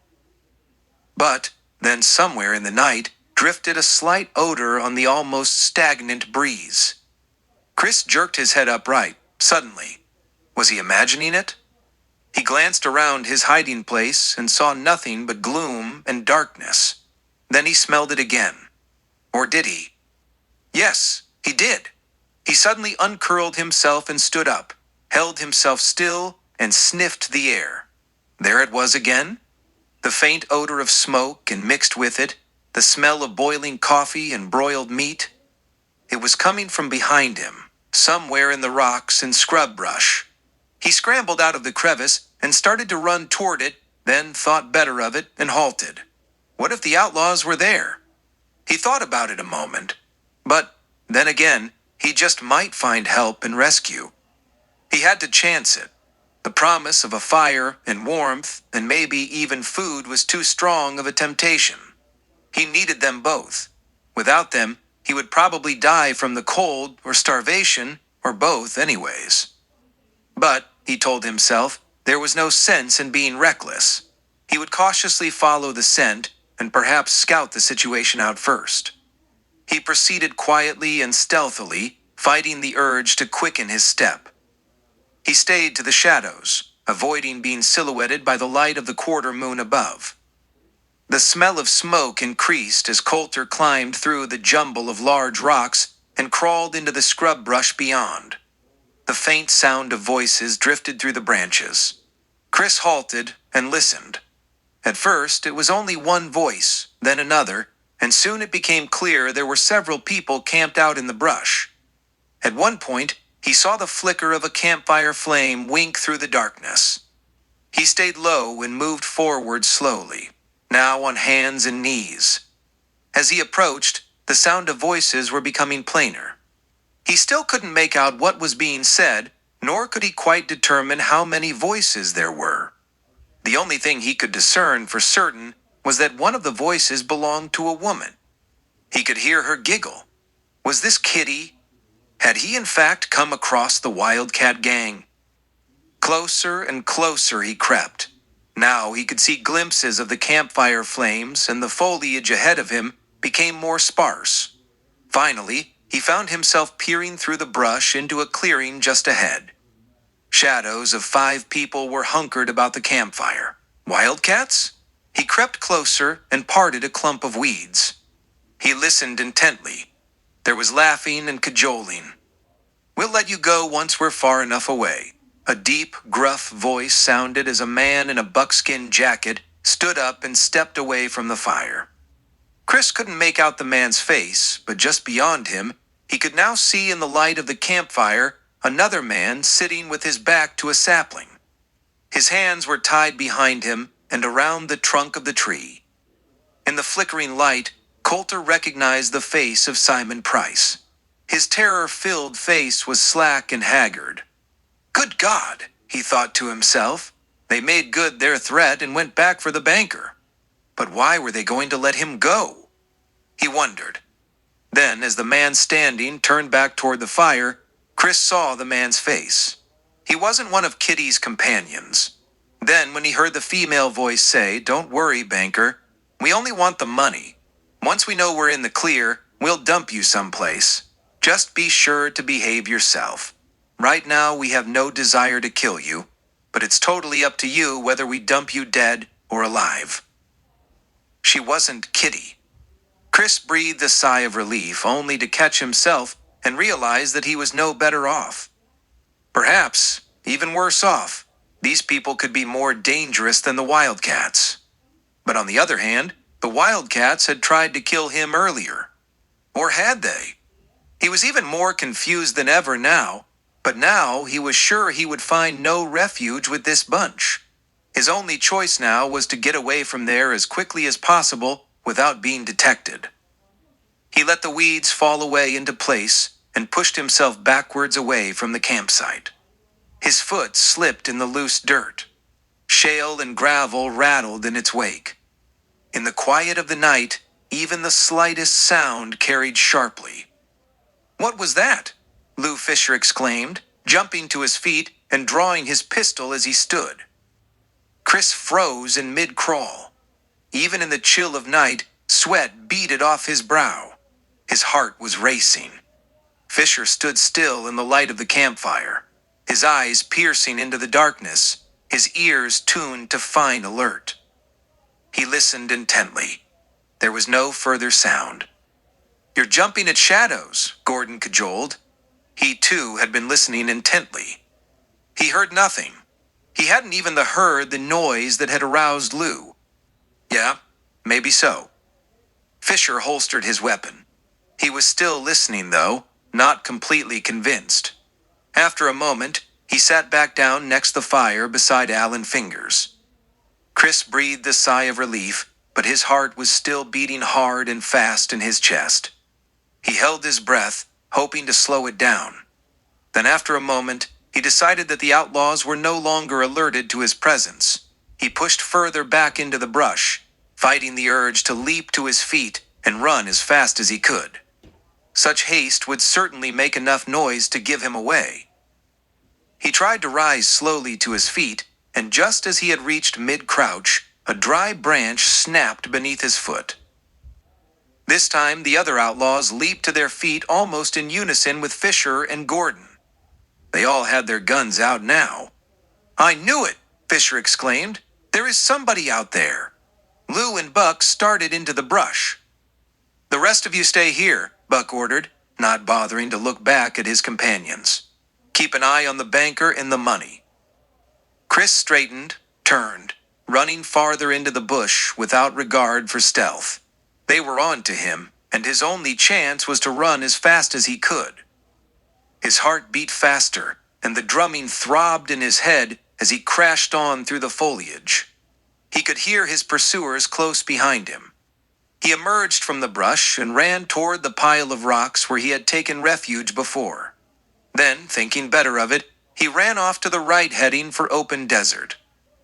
But then somewhere in the night drifted a slight odor on the almost stagnant breeze. Chris jerked his head upright, suddenly. Was he imagining it? He glanced around his hiding place and saw nothing but gloom and darkness. Then he smelled it again. Or did he? Yes, he did. He suddenly uncurled himself and stood up, held himself still, and sniffed the air. There it was again. The faint odor of smoke, and mixed with it, the smell of boiling coffee and broiled meat. It was coming from behind him, somewhere in the rocks and scrub brush. He scrambled out of the crevice and started to run toward it, then thought better of it and halted. What if the outlaws were there? He thought about it a moment, but then again, he just might find help and rescue. He had to chance it. The promise of a fire and warmth and maybe even food was too strong of a temptation. He needed them both. Without them, he would probably die from the cold or starvation, or both anyways. But, he told himself, there was no sense in being reckless. He would cautiously follow the scent and perhaps scout the situation out first. He proceeded quietly and stealthily, fighting the urge to quicken his step. He stayed to the shadows, avoiding being silhouetted by the light of the quarter moon above. The smell of smoke increased as Coulter climbed through the jumble of large rocks and crawled into the scrub brush beyond. The faint sound of voices drifted through the branches. Chris halted and listened. At first, it was only one voice, then another, and soon it became clear there were several people camped out in the brush. At one point, he saw the flicker of a campfire flame wink through the darkness. He stayed low and moved forward slowly, now on hands and knees. As he approached, the sound of voices were becoming plainer. He still couldn't make out what was being said, nor could he quite determine how many voices there were. The only thing he could discern for certain was that one of the voices belonged to a woman. He could hear her giggle. Was this Kitty? Had he in fact come across the Wildcat gang? Closer and closer he crept. Now he could see glimpses of the campfire flames, and the foliage ahead of him became more sparse. Finally, he found himself peering through the brush into a clearing just ahead. Shadows of 5 people were hunkered about the campfire. Wildcats? He crept closer and parted a clump of weeds. He listened intently. There was laughing and cajoling. "We'll let you go once we're far enough away." A deep, gruff voice sounded as a man in a buckskin jacket stood up and stepped away from the fire. Chris couldn't make out the man's face, but just beyond him, he could now see in the light of the campfire another man sitting with his back to a sapling. His hands were tied behind him and around the trunk of the tree. In the flickering light, Coulter recognized the face of Simon Price. His terror-filled face was slack and haggard. Good God, he thought to himself. They made good their threat and went back for the banker. But why were they going to let him go? He wondered. Then, as the man standing turned back toward the fire, Chris saw the man's face. He wasn't one of Kitty's companions. Then, when he heard the female voice say, "Don't worry, banker. We only want the money. Once we know we're in the clear, we'll dump you someplace. Just be sure to behave yourself. Right now, we have no desire to kill you, but it's totally up to you whether we dump you dead or alive." She wasn't Kitty. Chris breathed a sigh of relief, only to catch himself and realize that he was no better off. Perhaps, even worse off, these people could be more dangerous than the Wildcats. But on the other hand, the Wildcats had tried to kill him earlier. Or had they? He was even more confused than ever now, but now he was sure he would find no refuge with this bunch. His only choice now was to get away from there as quickly as possible without being detected. He let the weeds fall away into place and pushed himself backwards away from the campsite. His foot slipped in the loose dirt. Shale and gravel rattled in its wake. In the quiet of the night, even the slightest sound carried sharply. "What was that?" Lou Fisher exclaimed, jumping to his feet and drawing his pistol as he stood. Chris froze in mid-crawl. Even in the chill of night, sweat beaded off his brow. His heart was racing. Fisher stood still in the light of the campfire, his eyes piercing into the darkness, his ears tuned to fine alert. He listened intently. There was no further sound. "You're jumping at shadows," Gordon cajoled. He, too, had been listening intently. He heard nothing. He hadn't even heard the noise that had aroused Lou. "Yeah, maybe so." Fisher holstered his weapon. He was still listening, though, not completely convinced. After a moment, he sat back down next the fire beside Alan Fingers. Chris breathed a sigh of relief, but his heart was still beating hard and fast in his chest. He held his breath, hoping to slow it down. Then after a moment, he decided that the outlaws were no longer alerted to his presence. He pushed further back into the brush, fighting the urge to leap to his feet and run as fast as he could. Such haste would certainly make enough noise to give him away. He tried to rise slowly to his feet, and just as he had reached mid-crouch, a dry branch snapped beneath his foot. This time, the other outlaws leaped to their feet almost in unison with Fisher and Gordon. They all had their guns out now. "I knew it!" Fisher exclaimed. "There is somebody out there." Lou and Buck started into the brush. "The rest of you stay here," Buck ordered, not bothering to look back at his companions. "Keep an eye on the banker and the money." Chris straightened, turned, running farther into the bush without regard for stealth. They were on to him, and his only chance was to run as fast as he could. His heart beat faster, and the drumming throbbed in his head as he crashed on through the foliage. He could hear his pursuers close behind him. He emerged from the brush and ran toward the pile of rocks where he had taken refuge before. Then, thinking better of it, he ran off to the right, heading for open desert.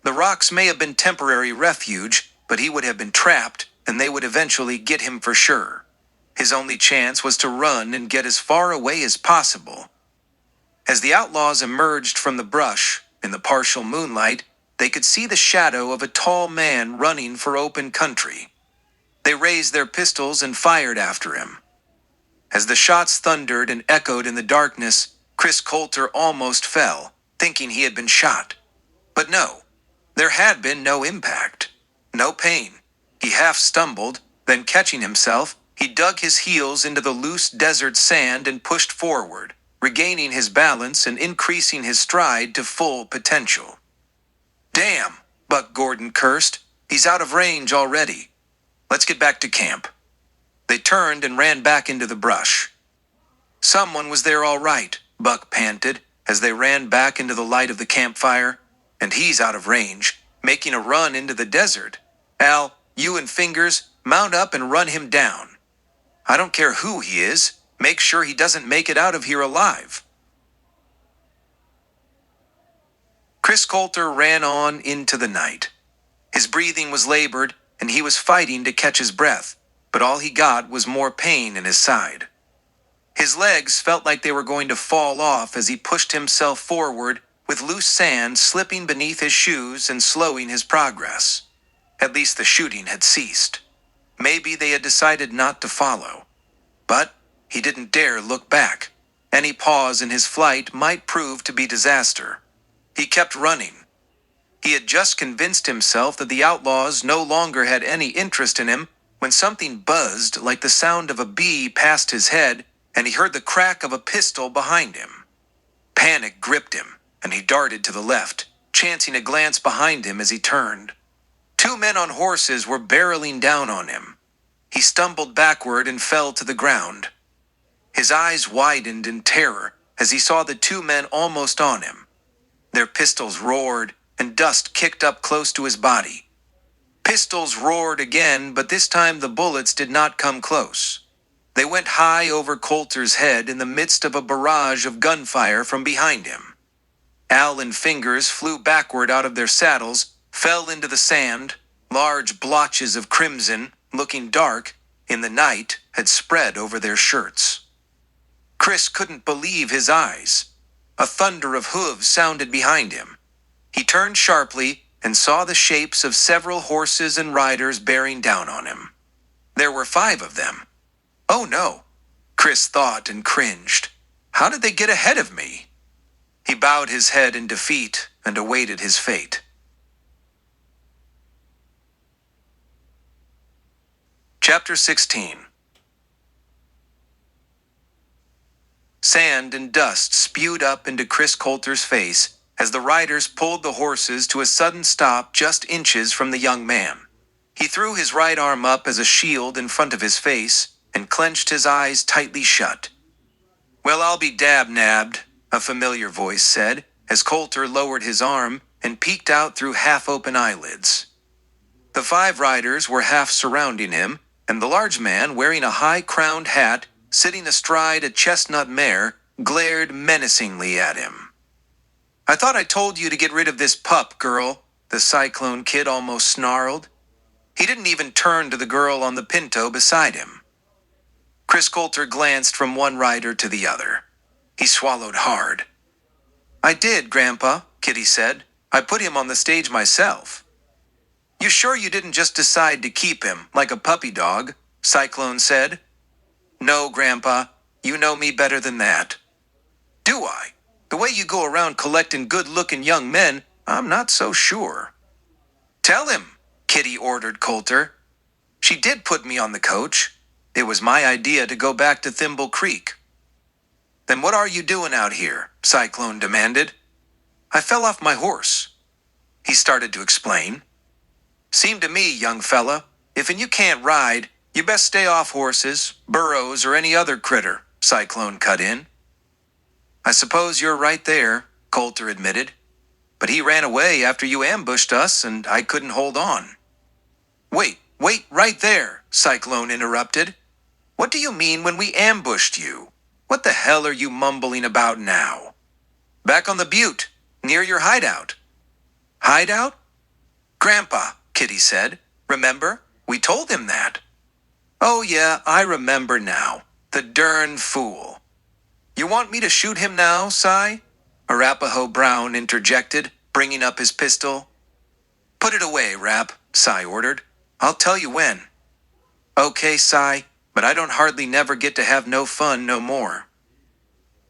The rocks may have been temporary refuge, but he would have been trapped, and they would eventually get him for sure. His only chance was to run and get as far away as possible. As the outlaws emerged from the brush, in the partial moonlight, they could see the shadow of a tall man running for open country. They raised their pistols and fired after him. As the shots thundered and echoed in the darkness, Chris Coulter almost fell, thinking he had been shot. But no, there had been no impact. No pain. He half stumbled, then catching himself, he dug his heels into the loose desert sand and pushed forward, regaining his balance and increasing his stride to full potential. "Damn," Buck Gordon cursed. "He's out of range already. Let's get back to camp." They turned and ran back into the brush. "Someone was there all right," Buck panted, as they ran back into the light of the campfire. "And he's out of range, making a run into the desert. Al, you and Fingers, mount up and run him down. I don't care who he is. Make sure he doesn't make it out of here alive." Chris Coulter ran on into the night. His breathing was labored, and he was fighting to catch his breath, but all he got was more pain in his side. His legs felt like they were going to fall off as he pushed himself forward, with loose sand slipping beneath his shoes and slowing his progress. At least the shooting had ceased. Maybe they had decided not to follow. But he didn't dare look back. Any pause in his flight might prove to be disaster. He kept running. He had just convinced himself that the outlaws no longer had any interest in him when something buzzed like the sound of a bee past his head, and he heard the crack of a pistol behind him. Panic gripped him, and he darted to the left, chancing a glance behind him as he turned. 2 men on horses were barreling down on him. He stumbled backward and fell to the ground. His eyes widened in terror as he saw the 2 men almost on him. Their pistols roared, and dust kicked up close to his body. Pistols roared again, but this time the bullets did not come close. They went high over Coulter's head in the midst of a barrage of gunfire from behind him. Al and Fingers flew backward out of their saddles, fell into the sand. Large blotches of crimson, looking dark, in the night, had spread over their shirts. Chris couldn't believe his eyes. A thunder of hooves sounded behind him. He turned sharply and saw the shapes of several horses and riders bearing down on him. There were 5 of them. "Oh no," Chris thought and cringed. "How did they get ahead of me?" He bowed his head in defeat and awaited his fate. Chapter 16. Sand and dust spewed up into Chris Coulter's face as the riders pulled the horses to a sudden stop just inches from the young man. He threw his right arm up as a shield in front of his face and clenched his eyes tightly shut. "Well, I'll be dab-nabbed," a familiar voice said, as Coulter lowered his arm and peeked out through half-open eyelids. The 5 riders were half surrounding him, and the large man, wearing a high-crowned hat, sitting astride a chestnut mare, glared menacingly at him. "I thought I told you to get rid of this pup, girl," the Cyclone Kid almost snarled. He didn't even turn to the girl on the pinto beside him. Chris Coulter glanced from one rider to the other. He swallowed hard. "I did, Grandpa," Kitty said. "I put him on the stage myself." "You sure you didn't just decide to keep him, like a puppy dog?" Cyclone said. "No, Grandpa. You know me better than that." "Do I? The way you go around collecting good-looking young men, I'm not so sure." "Tell him," Kitty ordered Coulter. "She did put me on the coach. It was my idea to go back to Thimble Creek." "Then what are you doing out here?" Cyclone demanded. "I fell off my horse." He started to explain. "Seemed to me, young fella, if you can't ride, You best stay off horses, burros, or any other critter, Cyclone cut in. I suppose you're right there, Coulter admitted. But he ran away after you ambushed us, and I couldn't hold on. Wait, right there, Cyclone interrupted. What do you mean when we ambushed you? What the hell are you mumbling about now? Back on the butte, near your hideout. Hideout? Grandpa, Kitty said. Remember? We told him that. Oh yeah, I remember now. The darn fool. You want me to shoot him now, Cy? Arapaho Brown interjected, bringing up his pistol. Put it away, Rap, Cy ordered. I'll tell you when. Okay, Cy, but I don't hardly never get to have no fun no more.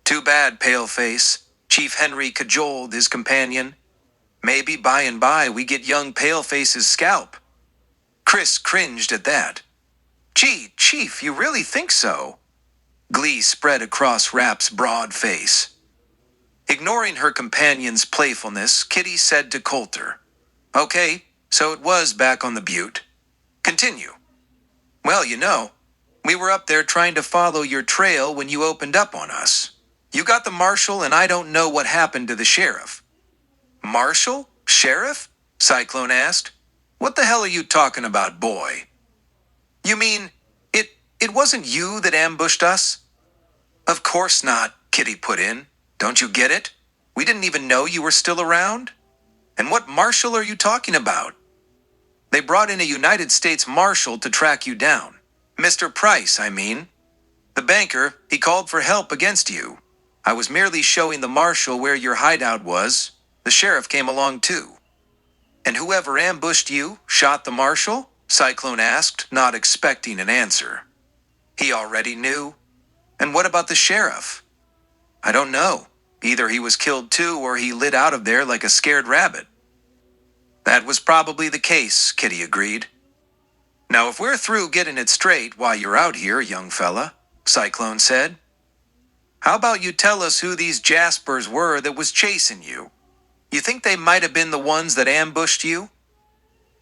Too bad, Paleface, Chief Henry cajoled his companion. Maybe by and by we get young Paleface's scalp. Chris cringed at that. Gee, Chief, you really think so? Glee spread across Rap's broad face. Ignoring her companion's playfulness, Kitty said to Coulter, Okay, so it was back on the butte. Continue. Well, you know, we were up there trying to follow your trail when you opened up on us. You got the marshal, and I don't know what happened to the sheriff. Marshal? Sheriff? Cyclone asked. What the hell are you talking about, boy? You mean, it wasn't you that ambushed us? Of course not, Kitty put in. Don't you get it? We didn't even know you were still around. And what marshal are you talking about? They brought in a United States Marshal to track you down. Mr. Price, I mean. The banker, he called for help against you. I was merely showing the Marshal where your hideout was. The sheriff came along too. And whoever ambushed you shot the Marshal? Cyclone asked, not expecting an answer. He already knew. And what about the sheriff? I don't know. Either he was killed too or he lit out of there like a scared rabbit. That was probably the case, Kitty agreed. Now if we're through getting it straight while you're out here, young fella, Cyclone said, how about you tell us who these Jaspers were that was chasing you? You think they might have been the ones that ambushed you?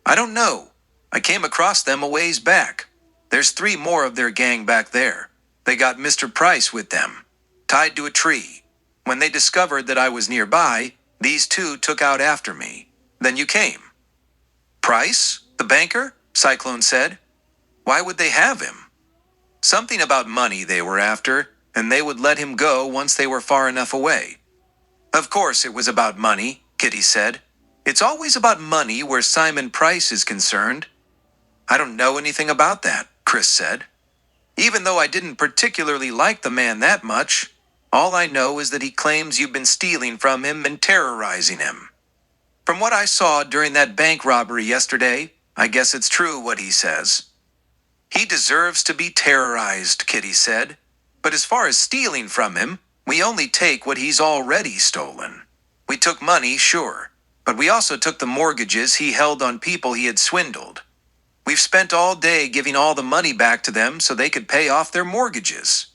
I don't know. I came across them a ways back. There's 3 more of their gang back there. They got Mr. Price with them, tied to a tree. When they discovered that I was nearby, these 2 took out after me. Then you came. Price? The banker? Cyclone said. Why would they have him? Something about money they were after, and they would let him go once they were far enough away. Of course it was about money, Kitty said. It's always about money where Simon Price is concerned. I don't know anything about that, Chris said. Even though I didn't particularly like the man that much, all I know is that he claims you've been stealing from him and terrorizing him. From what I saw during that bank robbery yesterday, I guess it's true what he says. He deserves to be terrorized, Kitty said. But as far as stealing from him, we only take what he's already stolen. We took money, sure, but we also took the mortgages he held on people he had swindled. We've spent all day giving all the money back to them so they could pay off their mortgages.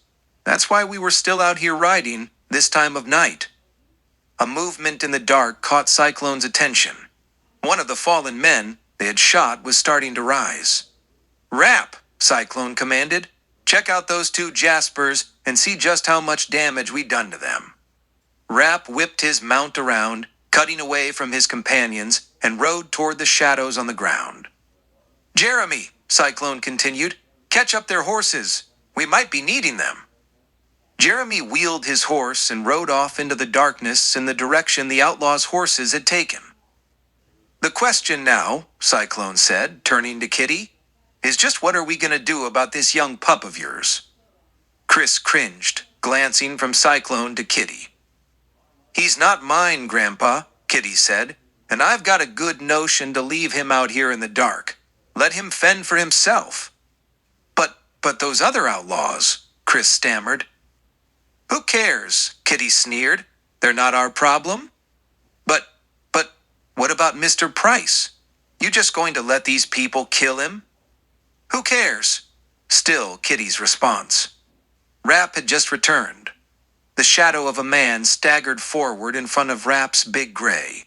That's why we were still out here riding this time of night. A movement in the dark caught Cyclone's attention. One of the fallen men they had shot was starting to rise. Rap, Cyclone commanded. Check out those 2 Jaspers and see just how much damage we done to them. Rap whipped his mount around, cutting away from his companions, and rode toward the shadows on the ground. Jeremy, Cyclone continued, catch up their horses. We might be needing them. Jeremy wheeled his horse and rode off into the darkness in the direction the outlaws' horses had taken. The question now, Cyclone said, turning to Kitty, is just what are we going to do about this young pup of yours? Chris cringed, glancing from Cyclone to Kitty. He's not mine, Grandpa, Kitty said, and I've got a good notion to leave him out here in the dark. Let him fend for himself. But those other outlaws, Chris stammered. Who cares? Kitty sneered. They're not our problem. But, what about Mr. Price? You just going to let these people kill him? Who cares? Still Kitty's response. Rap had just returned. The shadow of a man staggered forward in front of Rap's big gray.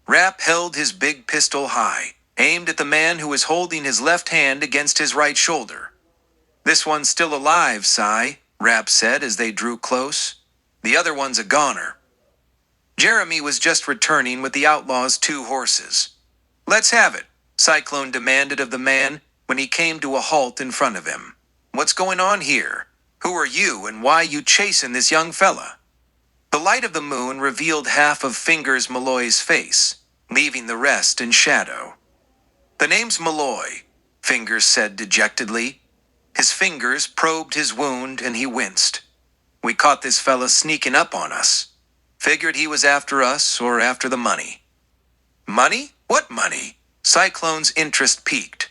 Rap held his big pistol high, aimed at the man who was holding his left hand against his right shoulder. "This one's still alive, Cy," Rap said as they drew close. "The other one's a goner." Jeremy was just returning with the outlaw's 2 horses. "Let's have it," Cyclone demanded of the man when he came to a halt in front of him. "What's going on here? Who are you and why you chasing this young fella?" The light of the moon revealed half of Fingers Malloy's face, leaving the rest in shadow. "The name's Malloy," Fingers said dejectedly. His fingers probed his wound and he winced. "We caught this fella sneaking up on us. Figured he was after us or after the money." "Money? What money?" Cyclone's interest peaked.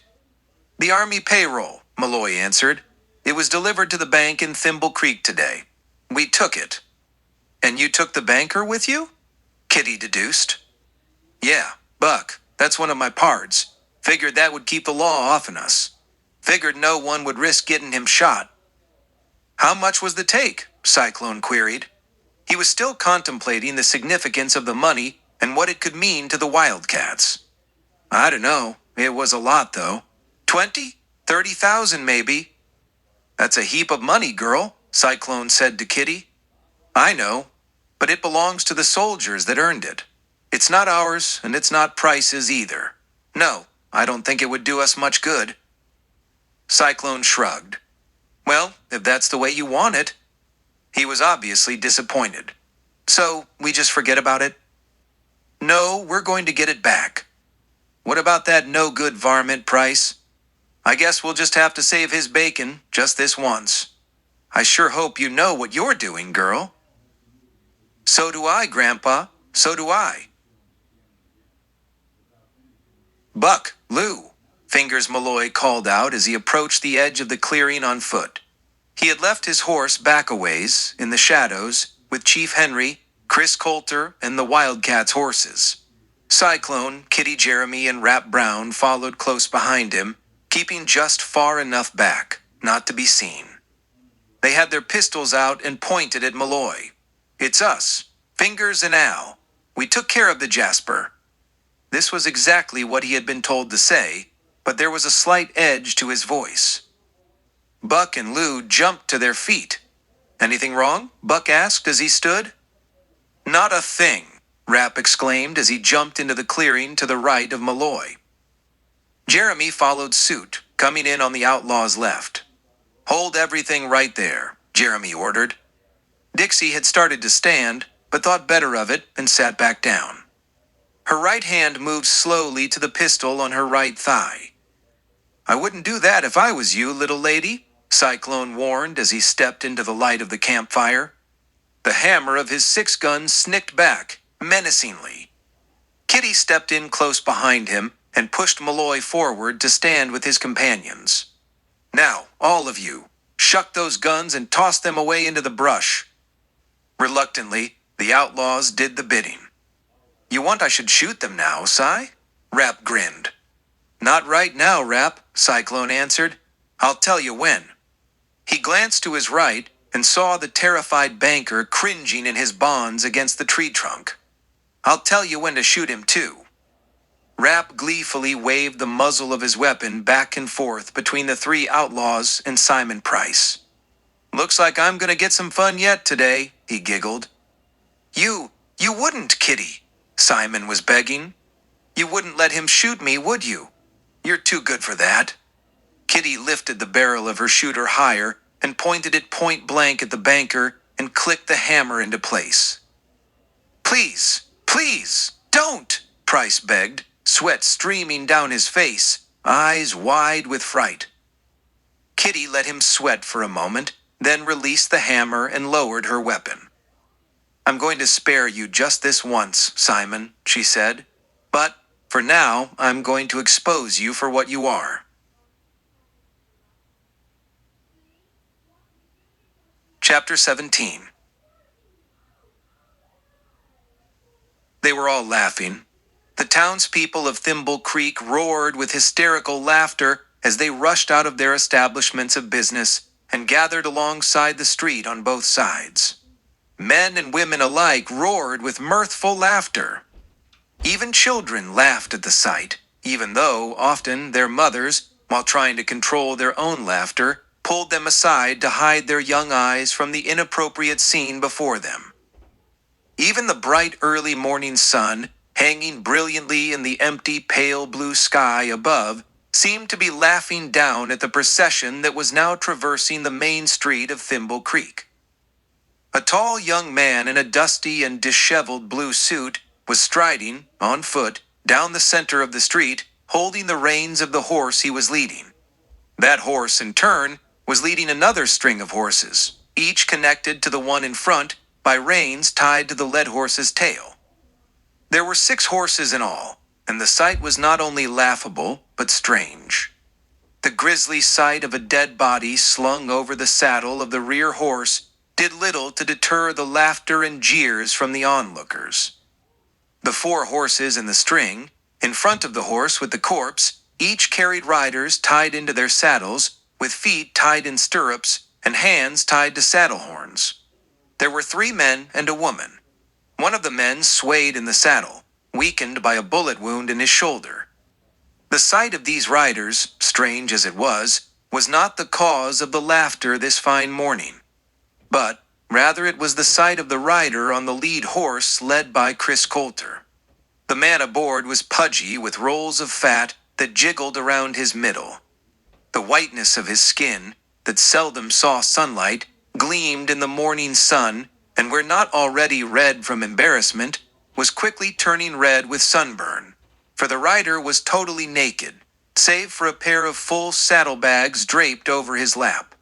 "The Army payroll," Malloy answered. "It was delivered to the bank in Thimble Creek today. We took it." "And you took the banker with you?" Kitty deduced. "Yeah, Buck. That's one of my pards. Figured that would keep the law off'n us. Figured no one would risk getting him shot." "How much was the take?" Cyclone queried. He was still contemplating the significance of the money and what it could mean to the Wildcats. "I don't know. It was a lot, though. 20? 30,000, maybe." "That's a heap of money, girl," Cyclone said to Kitty. "I know, but it belongs to the soldiers that earned it. It's not ours, and it's not Price's either. No, I don't think it would do us much good." Cyclone shrugged. "Well, if that's the way you want it." He was obviously disappointed. "So, we just forget about it?" "No, we're going to get it back." "What about that no-good varmint, Price?" "I guess we'll just have to save his bacon, just this once." "I sure hope you know what you're doing, girl." "So do I, Grandpa. So do I." "Buck, Lou," Fingers Malloy called out as he approached the edge of the clearing on foot. He had left his horse back a ways, in the shadows, with Chief Henry, Chris Coulter, and the Wildcat's horses. Cyclone, Kitty Jeremy, and Rap Brown followed close behind him, keeping just far enough back, not to be seen. They had their pistols out and pointed at Malloy. "It's us, Fingers and Al. We took care of the Jasper." This was exactly what he had been told to say, but there was a slight edge to his voice. Buck and Lou jumped to their feet. "Anything wrong?" Buck asked as he stood. "Not a thing," Rap exclaimed as he jumped into the clearing to the right of Malloy. Jeremy followed suit, coming in on the outlaw's left. "Hold everything right there," Jeremy ordered. Dixie had started to stand, but thought better of it and sat back down. Her right hand moved slowly to the pistol on her right thigh. "I wouldn't do that if I was you, little lady," Cyclone warned as he stepped into the light of the campfire. The hammer of his 6-gun snicked back, menacingly. Kitty stepped in close behind him and pushed Malloy forward to stand with his companions. "Now, all of you, shuck those guns and toss them away into the brush." Reluctantly, the outlaws did the bidding. "You want I should shoot them now, Cy?" Rap grinned. "Not right now, Rap," Cyclone answered. "I'll tell you when." He glanced to his right and saw the terrified banker cringing in his bonds against the tree trunk. "I'll tell you when to shoot him, too." Rap gleefully waved the muzzle of his weapon back and forth between the 3 outlaws and Simon Price. "Looks like I'm gonna get some fun yet today," he giggled. You wouldn't, Kitty," Simon was begging. "You wouldn't let him shoot me, would you? You're too good for that." Kitty lifted the barrel of her shooter higher and pointed it point blank at the banker and clicked the hammer into place. Please, don't," Price begged, sweat streaming down his face, eyes wide with fright. Kitty let him sweat for a moment, then released the hammer and lowered her weapon. "I'm going to spare you just this once, Simon," she said. "But, for now, I'm going to expose you for what you are." Chapter 17. They were all laughing. The townspeople of Thimble Creek roared with hysterical laughter as they rushed out of their establishments of business and gathered alongside the street on both sides. Men and women alike roared with mirthful laughter. Even children laughed at the sight, even though often their mothers, while trying to control their own laughter, pulled them aside to hide their young eyes from the inappropriate scene before them. Even the bright early morning sun, hanging brilliantly in the empty pale blue sky above, seemed to be laughing down at the procession that was now traversing the main street of Thimble Creek. A tall young man in a dusty and disheveled blue suit was striding, on foot, down the center of the street, holding the reins of the horse he was leading. That horse, in turn, was leading another string of horses, each connected to the one in front by reins tied to the led horse's tail. There were 6 horses in all, and the sight was not only laughable, but strange. The grisly sight of a dead body slung over the saddle of the rear horse did little to deter the laughter and jeers from the onlookers. The 4 horses in the string, in front of the horse with the corpse, each carried riders tied into their saddles, with feet tied in stirrups and hands tied to saddle horns. There were 3 men and a woman. One of the men swayed in the saddle, weakened by a bullet wound in his shoulder. The sight of these riders, strange as it was not the cause of the laughter this fine morning. But, rather it was the sight of the rider on the lead horse led by Chris Coulter. The man aboard was pudgy with rolls of fat that jiggled around his middle. The whiteness of his skin, that seldom saw sunlight, gleamed in the morning sun, and where not already red from embarrassment, was quickly turning red with sunburn, for the rider was totally naked, save for a pair of full saddlebags draped over his lap.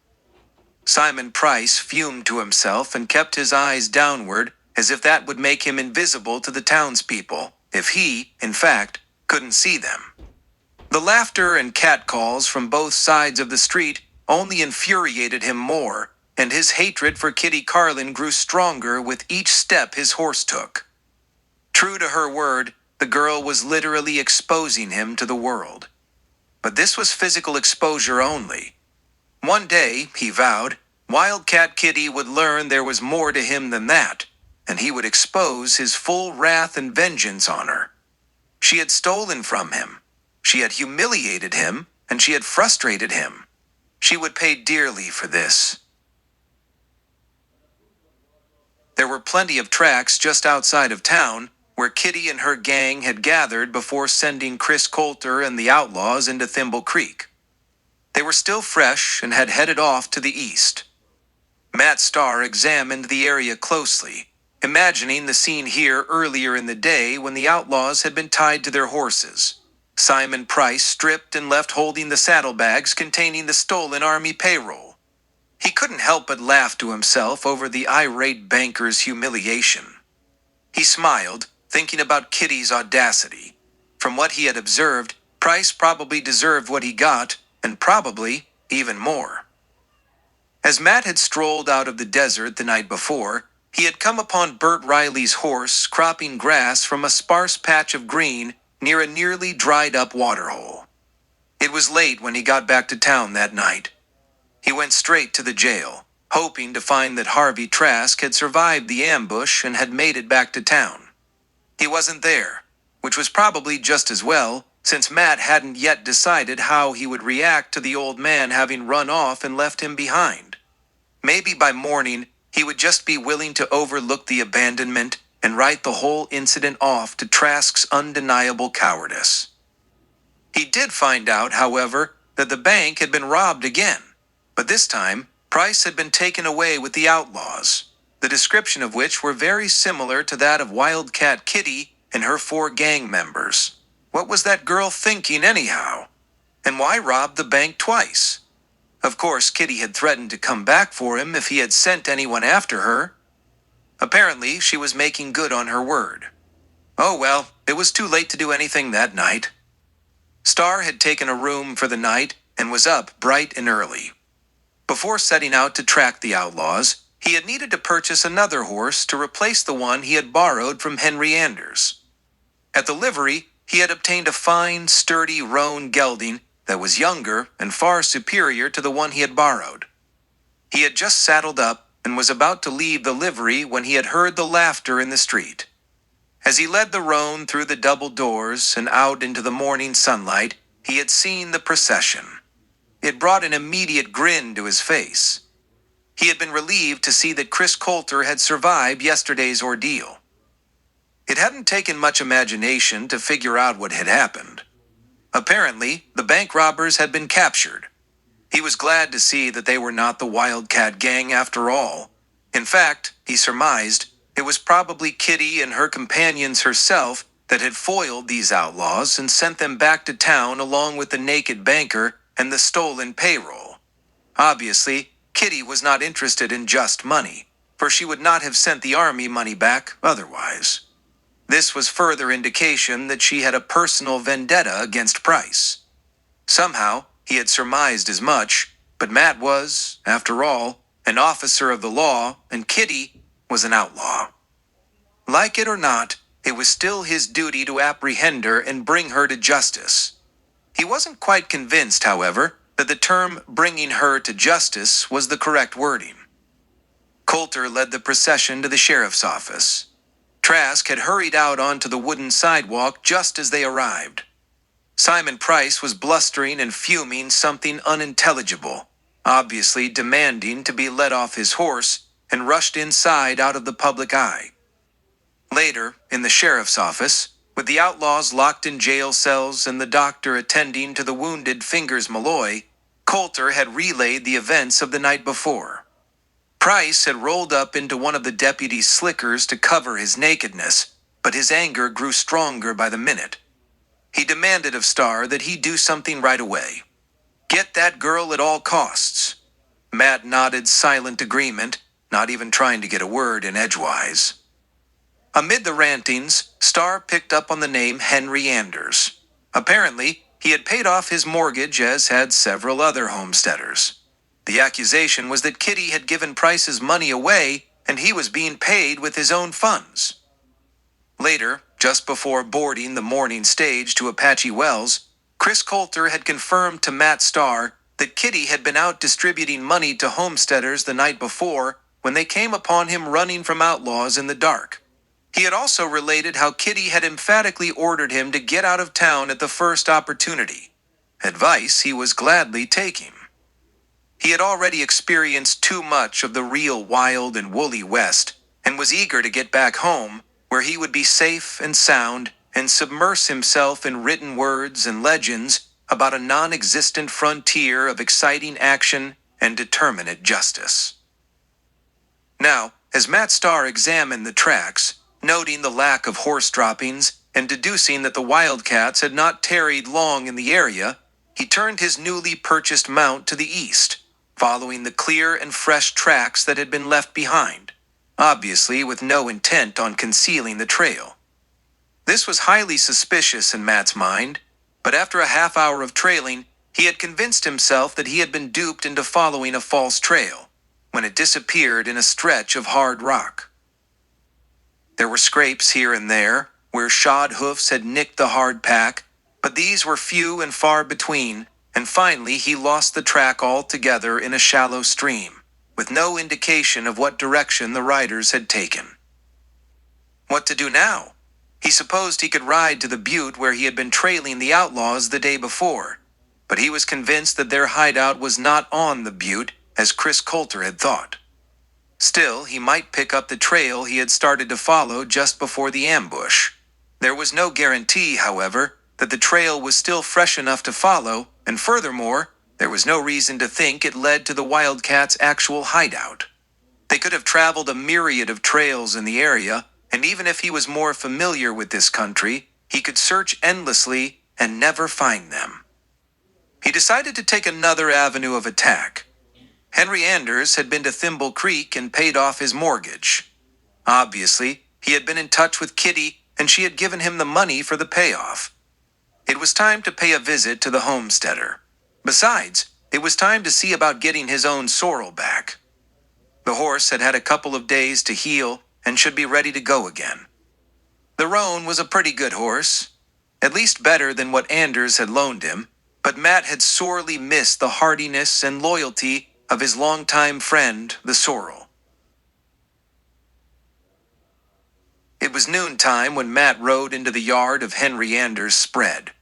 Simon Price fumed to himself and kept his eyes downward as if that would make him invisible to the townspeople, if he, in fact, couldn't see them. The laughter and catcalls from both sides of the street only infuriated him more, and his hatred for Kitty Carlin grew stronger with each step his horse took. True to her word, the girl was literally exposing him to the world. But this was physical exposure only. One day, he vowed, Wildcat Kitty would learn there was more to him than that, and he would expose his full wrath and vengeance on her. She had stolen from him. She had humiliated him, and she had frustrated him. She would pay dearly for this. There were plenty of tracks just outside of town, where Kitty and her gang had gathered before sending Chris Coulter and the outlaws into Thimble Creek. They were still fresh and had headed off to the east. Matt Starr examined the area closely, imagining the scene here earlier in the day when the outlaws had been tied to their horses. Simon Price stripped and left holding the saddlebags containing the stolen army payroll. He couldn't help but laugh to himself over the irate banker's humiliation. He smiled, thinking about Kitty's audacity. From what he had observed, Price probably deserved what he got, and probably even more. As Matt had strolled out of the desert the night before, he had come upon Bert Riley's horse cropping grass from a sparse patch of green near a nearly dried-up waterhole. It was late when he got back to town that night. He went straight to the jail, hoping to find that Harvey Trask had survived the ambush and had made it back to town. He wasn't there, which was probably just as well, since Matt hadn't yet decided how he would react to the old man having run off and left him behind. Maybe by morning, he would just be willing to overlook the abandonment and write the whole incident off to Trask's undeniable cowardice. He did find out, however, that the bank had been robbed again, but this time, Price had been taken away with the outlaws, the description of which were very similar to that of Wildcat Kitty and her 4 gang members. What was that girl thinking anyhow? And why rob the bank twice? Of course, Kitty had threatened to come back for him if he had sent anyone after her. Apparently, she was making good on her word. Oh well, it was too late to do anything that night. Starr had taken a room for the night and was up bright and early. Before setting out to track the outlaws, he had needed to purchase another horse to replace the one he had borrowed from Henry Anders. At the livery, he had obtained a fine, sturdy roan gelding that was younger and far superior to the one he had borrowed. He had just saddled up and was about to leave the livery when he had heard the laughter in the street. As he led the roan through the double doors and out into the morning sunlight, he had seen the procession. It brought an immediate grin to his face. He had been relieved to see that Chris Coulter had survived yesterday's ordeal. It hadn't taken much imagination to figure out what had happened. Apparently, the bank robbers had been captured. He was glad to see that they were not the Wildcat gang after all. In fact, he surmised, it was probably Kitty and her companions herself that had foiled these outlaws and sent them back to town along with the naked banker and the stolen payroll. Obviously, Kitty was not interested in just money, for she would not have sent the army money back otherwise. This was further indication that she had a personal vendetta against Price. Somehow, he had surmised as much, but Matt was, after all, an officer of the law, and Kitty was an outlaw. Like it or not, it was still his duty to apprehend her and bring her to justice. He wasn't quite convinced, however, that the term bringing her to justice was the correct wording. Coulter led the procession to the sheriff's office. Trask had hurried out onto the wooden sidewalk just as they arrived. Simon Price was blustering and fuming something unintelligible, obviously demanding to be let off his horse, and rushed inside out of the public eye. Later, in the sheriff's office, with the outlaws locked in jail cells and the doctor attending to the wounded Fingers Malloy, Coulter had relayed the events of the night before. Price had rolled up into one of the deputy's slickers to cover his nakedness, but his anger grew stronger by the minute. He demanded of Starr that he do something right away. Get that girl at all costs. Matt nodded silent agreement, not even trying to get a word in edgewise. Amid the rantings, Starr picked up on the name Henry Anders. Apparently, he had paid off his mortgage as had several other homesteaders. The accusation was that Kitty had given Price's money away and he was being paid with his own funds. Later, just before boarding the morning stage to Apache Wells, Chris Coulter had confirmed to Matt Starr that Kitty had been out distributing money to homesteaders the night before when they came upon him running from outlaws in the dark. He had also related how Kitty had emphatically ordered him to get out of town at the first opportunity, advice he was gladly taking. He had already experienced too much of the real wild and woolly West and was eager to get back home, where he would be safe and sound and submerge himself in written words and legends about a non-existent frontier of exciting action and determinate justice. Now, as Matt Starr examined the tracks, noting the lack of horse droppings and deducing that the Wildcats had not tarried long in the area, he turned his newly purchased mount to the east, following the clear and fresh tracks that had been left behind, obviously with no intent on concealing the trail. This was highly suspicious in Matt's mind, but after a half hour of trailing, he had convinced himself that he had been duped into following a false trail, when it disappeared in a stretch of hard rock. There were scrapes here and there, where shod hoofs had nicked the hard pack, but these were few and far between, and finally he lost the track altogether in a shallow stream, with no indication of what direction the riders had taken. What to do now? He supposed he could ride to the butte where he had been trailing the outlaws the day before, but he was convinced that their hideout was not on the butte, as Chris Coulter had thought. Still, he might pick up the trail he had started to follow just before the ambush. There was no guarantee, however, that the trail was still fresh enough to follow, and furthermore, there was no reason to think it led to the Wildcats' actual hideout. They could have traveled a myriad of trails in the area, and even if he was more familiar with this country, he could search endlessly and never find them. He decided to take another avenue of attack. Henry Anders had been to Thimble Creek and paid off his mortgage. Obviously, he had been in touch with Kitty, and she had given him the money for the payoff. It was time to pay a visit to the homesteader. Besides, it was time to see about getting his own sorrel back. The horse had had a couple of days to heal and should be ready to go again. The roan was a pretty good horse, at least better than what Anders had loaned him, but Matt had sorely missed the hardiness and loyalty of his longtime friend, the sorrel. It was noontime when Matt rode into the yard of Henry Anders' spread.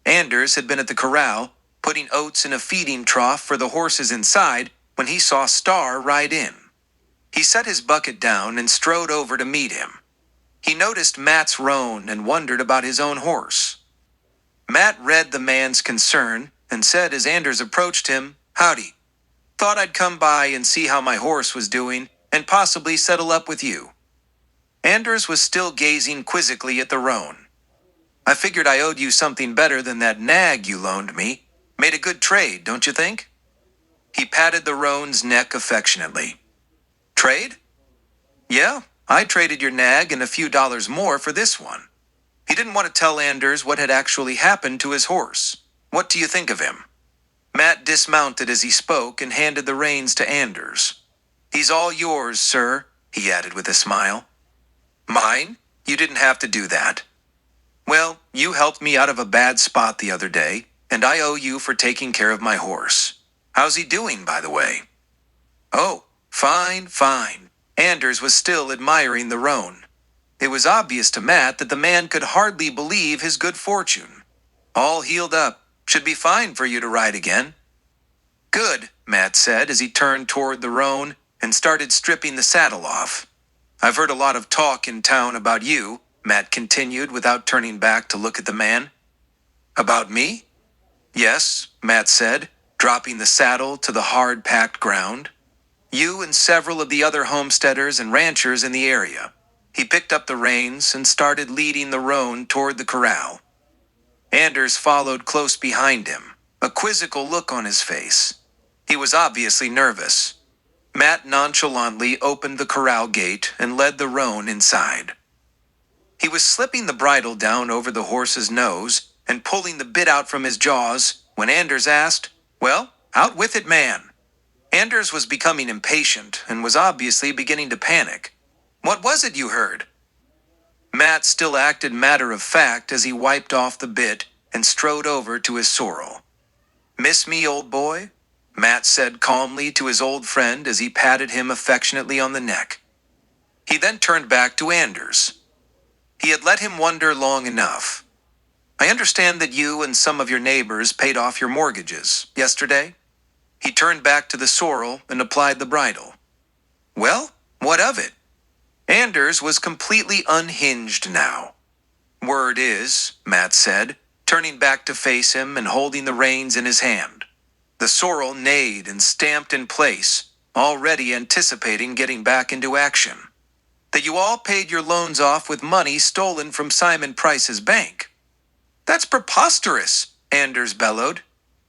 Anders had been at the corral, putting oats in a feeding trough for the horses inside, when he saw Star ride in. He set his bucket down and strode over to meet him. He noticed Matt's roan and wondered about his own horse. Matt read the man's concern and said as Anders approached him, "Howdy. Thought I'd come by and see how my horse was doing and possibly settle up with you." Anders was still gazing quizzically at the roan. "I figured I owed you something better than that nag you loaned me. Made a good trade, don't you think?" He patted the roan's neck affectionately. "Trade?" "Yeah, I traded your nag and a few dollars more for this one." He didn't want to tell Anders what had actually happened to his horse. "What do you think of him?" Matt dismounted as he spoke and handed the reins to Anders. "He's all yours, sir," he added with a smile. "Mine? You didn't have to do that." "Well, you helped me out of a bad spot the other day, and I owe you for taking care of my horse. How's he doing, by the way?" "Oh, fine, fine." Anders was still admiring the roan. It was obvious to Matt that the man could hardly believe his good fortune. "All healed up. Should be fine for you to ride again." "Good," Matt said as he turned toward the roan and started stripping the saddle off. "I've heard a lot of talk in town about you," Matt continued without turning back to look at the man. "About me?" "Yes," Matt said, dropping the saddle to the hard-packed ground. "You and several of the other homesteaders and ranchers in the area." He picked up the reins and started leading the roan toward the corral. Anders followed close behind him, a quizzical look on his face. He was obviously nervous. Matt nonchalantly opened the corral gate and led the roan inside. He was slipping the bridle down over the horse's nose and pulling the bit out from his jaws when Anders asked, "Well, out with it, man." Anders was becoming impatient and was obviously beginning to panic. "What was it you heard?" Matt still acted matter-of-fact as he wiped off the bit and strode over to his sorrel. "Miss me, old boy?" Matt said calmly to his old friend as he patted him affectionately on the neck. He then turned back to Anders. He had let him wonder long enough. "I understand that you and some of your neighbors paid off your mortgages yesterday?" He turned back to the sorrel and applied the bridle. "Well, what of it?" Anders was completely unhinged now. "Word is," Matt said, turning back to face him and holding the reins in his hand. The sorrel neighed and stamped in place, already anticipating getting back into action. "That you all paid your loans off with money stolen from Simon Price's bank." "That's preposterous," Anders bellowed.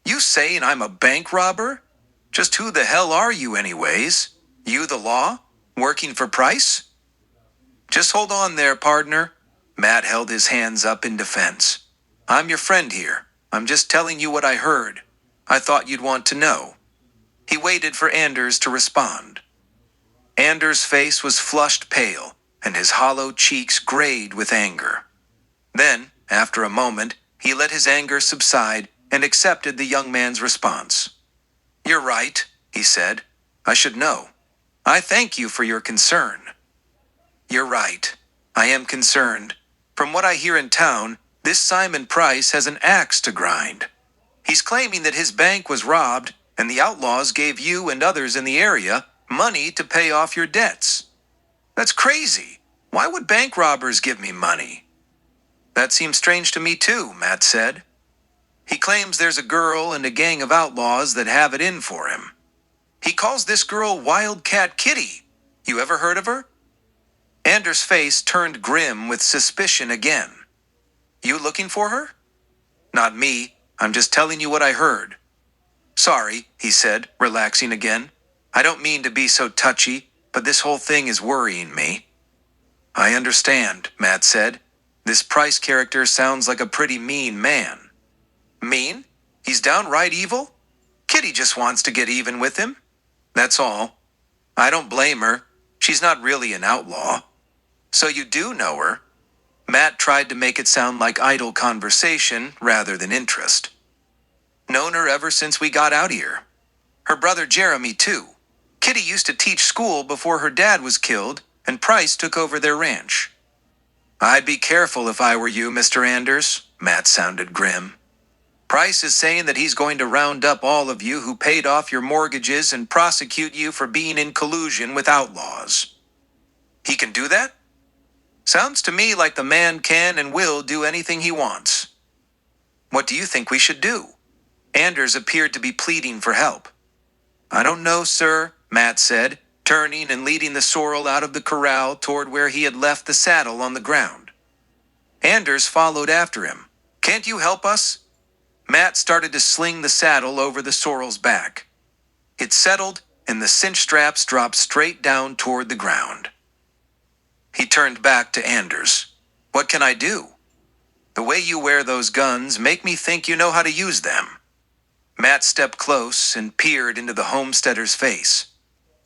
"You saying I'm a bank robber? Just who the hell are you anyways? You the law? Working for Price?" "Just hold on there, partner." Matt held his hands up in defense. "I'm your friend here. I'm just telling you what I heard. I thought you'd want to know." He waited for Anders to respond. Anders' face was flushed pale, and his hollow cheeks grayed with anger. Then, after a moment, he let his anger subside and accepted the young man's response. "You're right," he said. "I should know. I thank you for your concern." "You're right. I am concerned. From what I hear in town, this Simon Price has an axe to grind. He's claiming that his bank was robbed, and the outlaws gave you and others in the area money to pay off your debts. That's crazy. Why would bank robbers give me money?" "That seems strange to me too," Matt said. "He claims there's a girl and a gang of outlaws that have it in for him. He calls this girl Wildcat Kitty. You ever heard of her?" Anders' face turned grim with suspicion again. "You looking for her?" "Not me. I'm just telling you what I heard." "Sorry," he said, relaxing again. "I don't mean to be so touchy, but this whole thing is worrying me." "I understand," Matt said. "This Price character sounds like a pretty mean man." "Mean? He's downright evil? Kitty just wants to get even with him. That's all. I don't blame her. She's not really an outlaw." "So you do know her?" Matt tried to make it sound like idle conversation rather than interest. "Known her ever since we got out here. Her brother Jeremy, too. Kitty used to teach school before her dad was killed, and Price took over their ranch." I'd be careful if I were you, Mr. Anders, Matt sounded grim. Price is saying that he's going to round up all of you who paid off your mortgages and prosecute you for being in collusion with outlaws. He can do that? Sounds to me like the man can and will do anything he wants. What do you think we should do? Anders appeared to be pleading for help. I don't know, sir, Matt said, turning and leading the sorrel out of the corral toward where he had left the saddle on the ground. Anders followed after him. Can't you help us? Matt started to sling the saddle over the sorrel's back. It settled, and the cinch straps dropped straight down toward the ground. He turned back to Anders. What can I do? The way you wear those guns make me think you know how to use them. Matt stepped close and peered into the homesteader's face.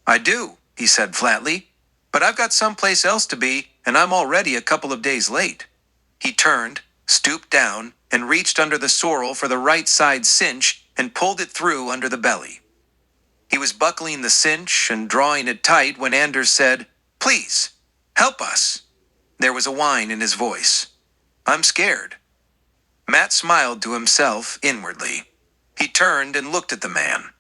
I do, he said flatly, but I've got someplace else to be, and I'm already a couple of days late. He turned, stooped down, and reached under the sorrel for the right side cinch and pulled it through under the belly. He was buckling the cinch and drawing it tight when Anders said, Please, help us. There was a whine in his voice. I'm scared. Matt smiled to himself inwardly. He turned and looked at the man.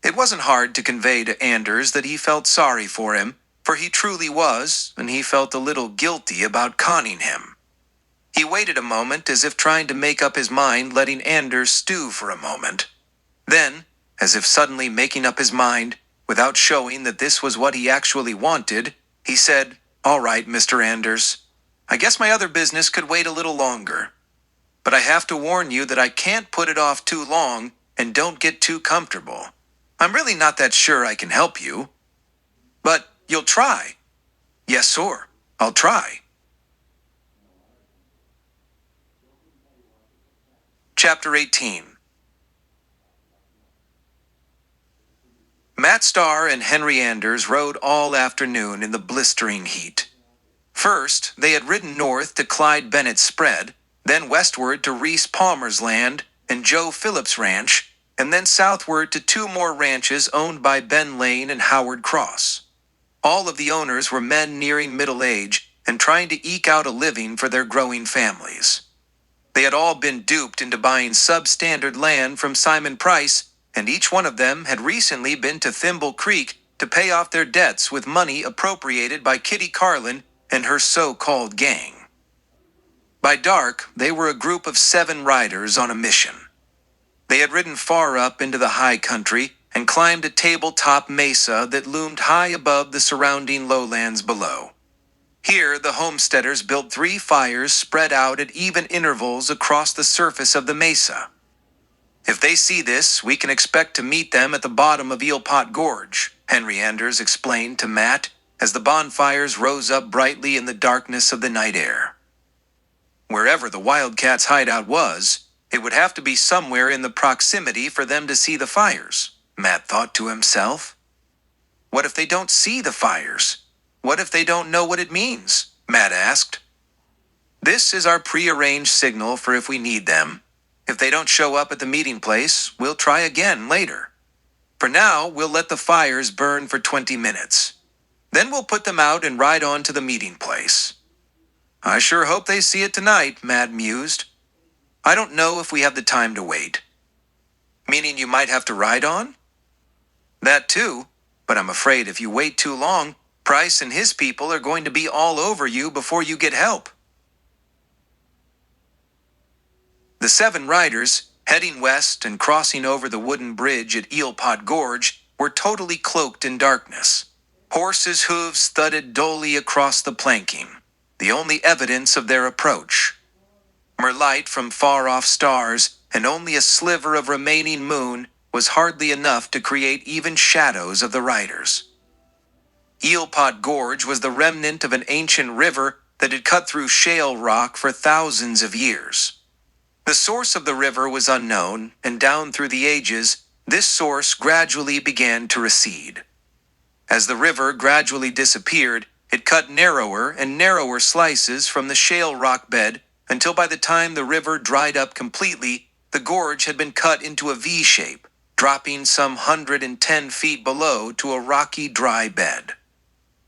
It wasn't hard to convey to Anders that he felt sorry for him, for he truly was, and he felt a little guilty about conning him. He waited a moment as if trying to make up his mind, letting Anders stew for a moment. Then, as if suddenly making up his mind, without showing that this was what he actually wanted, he said, All right, Mr. Anders. I guess my other business could wait a little longer. But I have to warn you that I can't put it off too long, and don't get too comfortable. I'm really not that sure I can help you. But you'll try. Yes, sir. I'll try. Chapter 18. Matt Starr and Henry Anders rode all afternoon in the blistering heat. First, they had ridden north to Clyde Bennett's spread, then westward to Reese Palmer's land and Joe Phillips' ranch, and then southward to 2 more ranches owned by Ben Lane and Howard Cross. All of the owners were men nearing middle age and trying to eke out a living for their growing families. They had all been duped into buying substandard land from Simon Price, and each one of them had recently been to Thimble Creek to pay off their debts with money appropriated by Kitty Carlin and her so-called gang. By dark, they were a group of 7 riders on a mission. They had ridden far up into the high country and climbed a tabletop mesa that loomed high above the surrounding lowlands below. Here, the homesteaders built 3 fires spread out at even intervals across the surface of the mesa. If they see this, we can expect to meet them at the bottom of Eelpot Gorge, Henry Anders explained to Matt as the bonfires rose up brightly in the darkness of the night air. Wherever the Wildcats' hideout was, it would have to be somewhere in the proximity for them to see the fires, Matt thought to himself. What if they don't see the fires? What if they don't know what it means? Matt asked. This is our prearranged signal for if we need them. If they don't show up at the meeting place, we'll try again later. For now, we'll let the fires burn for 20 minutes. Then we'll put them out and ride on to the meeting place. I sure hope they see it tonight, Matt mused. I don't know if we have the time to wait. Meaning you might have to ride on? That too, but I'm afraid if you wait too long, Price and his people are going to be all over you before you get help. The 7 riders, heading west and crossing over the wooden bridge at Eelpot Gorge, were totally cloaked in darkness. Horses' hooves thudded dully across the planking, the only evidence of their approach. Light from far-off stars and only a sliver of remaining moon was hardly enough to create even shadows of the riders. Eelpot Gorge was the remnant of an ancient river that had cut through shale rock for thousands of years. The source of the river was unknown, and down through the ages, this source gradually began to recede. As the river gradually disappeared, it cut narrower and narrower slices from the shale rock bed until by the time the river dried up completely, the gorge had been cut into a V shape, dropping some 110 feet below to a rocky, dry bed.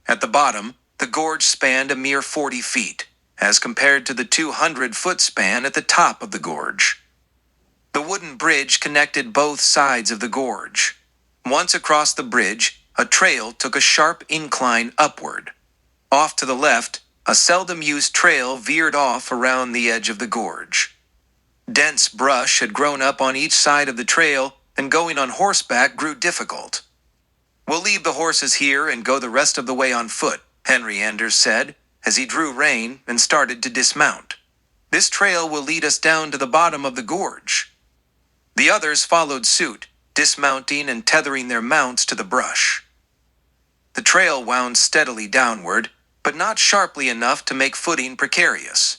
At the bottom, the gorge spanned a mere 40 feet, as compared to the 200-foot span at the top of the gorge. The wooden bridge connected both sides of the gorge. Once across the bridge, a trail took a sharp incline upward. Off to the left, a seldom-used trail veered off around the edge of the gorge. Dense brush had grown up on each side of the trail, and going on horseback grew difficult. "We'll leave the horses here and go the rest of the way on foot," Henry Anders said, as he drew rein and started to dismount. "This trail will lead us down to the bottom of the gorge." The others followed suit, dismounting and tethering their mounts to the brush. The trail wound steadily downward, but not sharply enough to make footing precarious.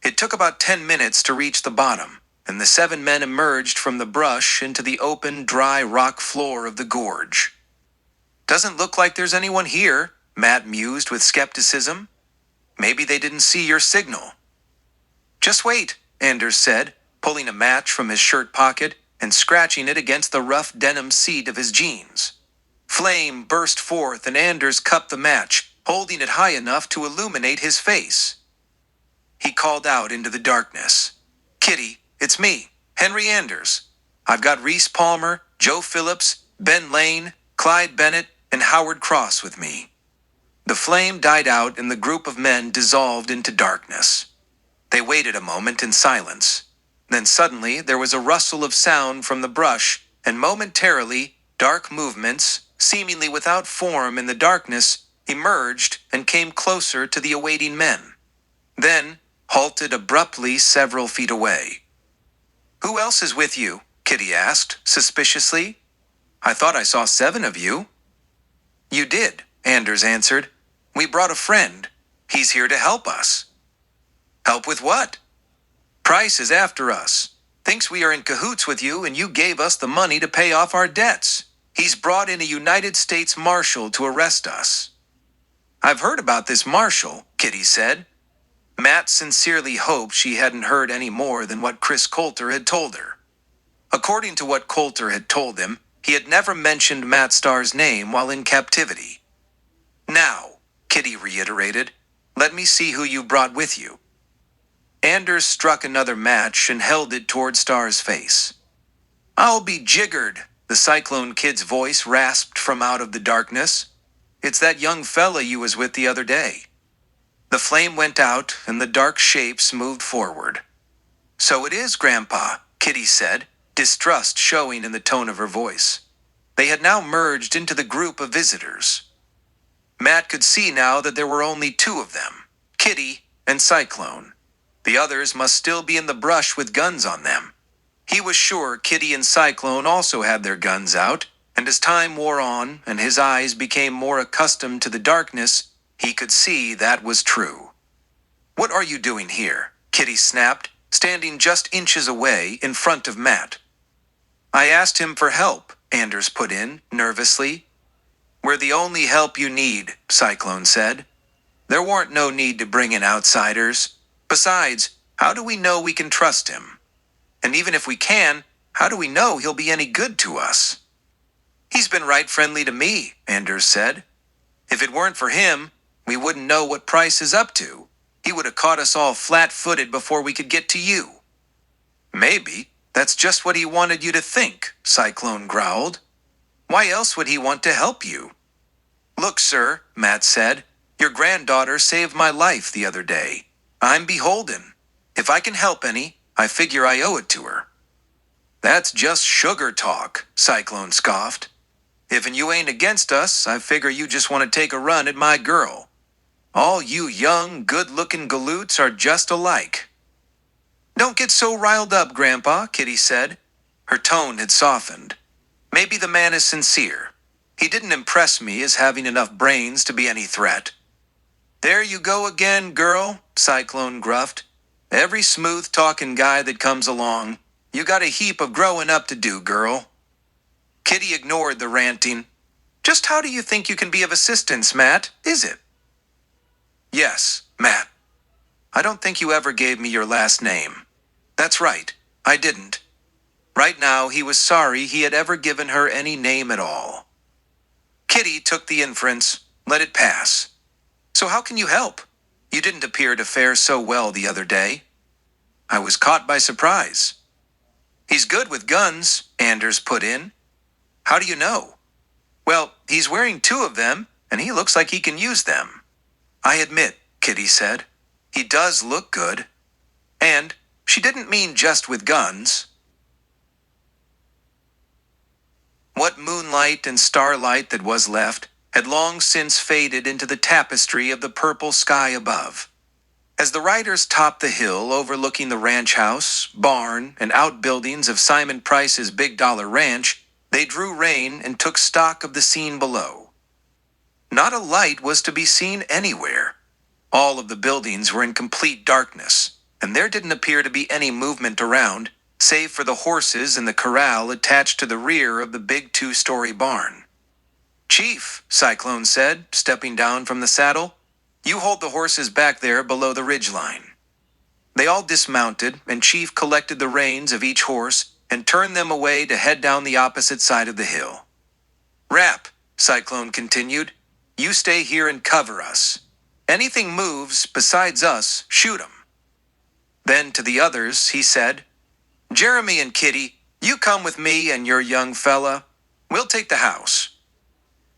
It took about 10 minutes to reach the bottom, and the 7 men emerged from the brush into the open, dry rock floor of the gorge. "Doesn't look like there's anyone here," Matt mused with skepticism. "Maybe they didn't see your signal." "Just wait," Anders said, pulling a match from his shirt pocket and scratching it against the rough denim seat of his jeans. Flame burst forth and Anders cupped the match, holding it high enough to illuminate his face. He called out into the darkness. "Kitty, it's me, Henry Anders. I've got Reese Palmer, Joe Phillips, Ben Lane, Clyde Bennett, and Howard Cross with me." The flame died out and the group of men dissolved into darkness. They waited a moment in silence. Then suddenly there was a rustle of sound from the brush, and momentarily, dark movements, seemingly without form in the darkness, emerged and came closer to the awaiting men. Then, halted abruptly several feet away. "Who else is with you?" Kitty asked, suspiciously. "I thought I saw 7 of you." "You did," Anders answered. "We brought a friend. He's here to help us." "Help with what?" "Price is after us. Thinks we are in cahoots with you and you gave us the money to pay off our debts. He's brought in a United States Marshal to arrest us." "I've heard about this Marshal," Kitty said. Matt sincerely hoped she hadn't heard any more than what Chris Coulter had told her. According to what Coulter had told him, he had never mentioned Matt Starr's name while in captivity. "Now," Kitty reiterated, "let me see who you brought with you." Anders struck another match and held it toward Starr's face. "I'll be jiggered," the Cyclone Kid's voice rasped from out of the darkness. "It's that young fella you was with the other day." The flame went out and the dark shapes moved forward. "So it is, Grandpa," Kitty said, distrust showing in the tone of her voice. They had now merged into the group of visitors. Matt could see now that there were only 2 of them, Kitty and Cyclone. The others must still be in the brush with guns on them. He was sure Kitty and Cyclone also had their guns out, and as time wore on and his eyes became more accustomed to the darkness, he could see that was true. "What are you doing here?" Kitty snapped, standing just inches away in front of Matt. "I asked him for help," Anders put in, nervously. "We're the only help you need," Cyclone said. "There weren't no need to bring in outsiders. Besides, how do we know we can trust him? And even if we can, how do we know he'll be any good to us?" "He's been right friendly to me," Anders said. "If it weren't for him, we wouldn't know what Price is up to. He would have caught us all flat-footed before we could get to you." "Maybe that's just what he wanted you to think," Cyclone growled. "Why else would he want to help you?" "Look, sir," Matt said, "your granddaughter saved my life the other day. I'm beholden. If I can help any, I figure I owe it to her." "That's just sugar talk," Cyclone scoffed. "If you ain't against us, I figure you just want to take a run at my girl. All you young, good-looking galoots are just alike." "Don't get so riled up, Grandpa," Kitty said. Her tone had softened. "Maybe the man is sincere. He didn't impress me as having enough brains to be any threat." "There you go again, girl," Cyclone gruffed. "Every smooth-talking guy that comes along. You got a heap of growing up to do, girl." Kitty ignored the ranting. "Just how do you think you can be of assistance, Matt, is it?" "Yes, Matt. I don't think you ever gave me your last name." "That's right, I didn't." Right now he was sorry he had ever given her any name at all. Kitty took the inference, let it pass. "So how can you help?" You didn't appear to fare so well the other day. I was caught by surprise. He's good with guns, Anders put in. How do you know? Well, he's wearing 2 of them, and he looks like he can use them. I admit, Kitty said. He does look good. And she didn't mean just with guns. What moonlight and starlight that was left had long since faded into the tapestry of the purple sky above. As the riders topped the hill overlooking the ranch house, barn, and outbuildings of Simon Price's Big Dollar Ranch, they drew rein and took stock of the scene below. Not a light was to be seen anywhere. All of the buildings were in complete darkness, and there didn't appear to be any movement around, save for the horses in the corral attached to the rear of the big 2-story barn. Chief, Cyclone said, stepping down from the saddle, you hold the horses back there below the ridgeline. They all dismounted, and Chief collected the reins of each horse and turned them away to head down the opposite side of the hill. Rap, Cyclone continued, you stay here and cover us. Anything moves besides us, shoot 'em. Then to the others, he said, Jeremy and Kitty, you come with me and your young fella. We'll take the house.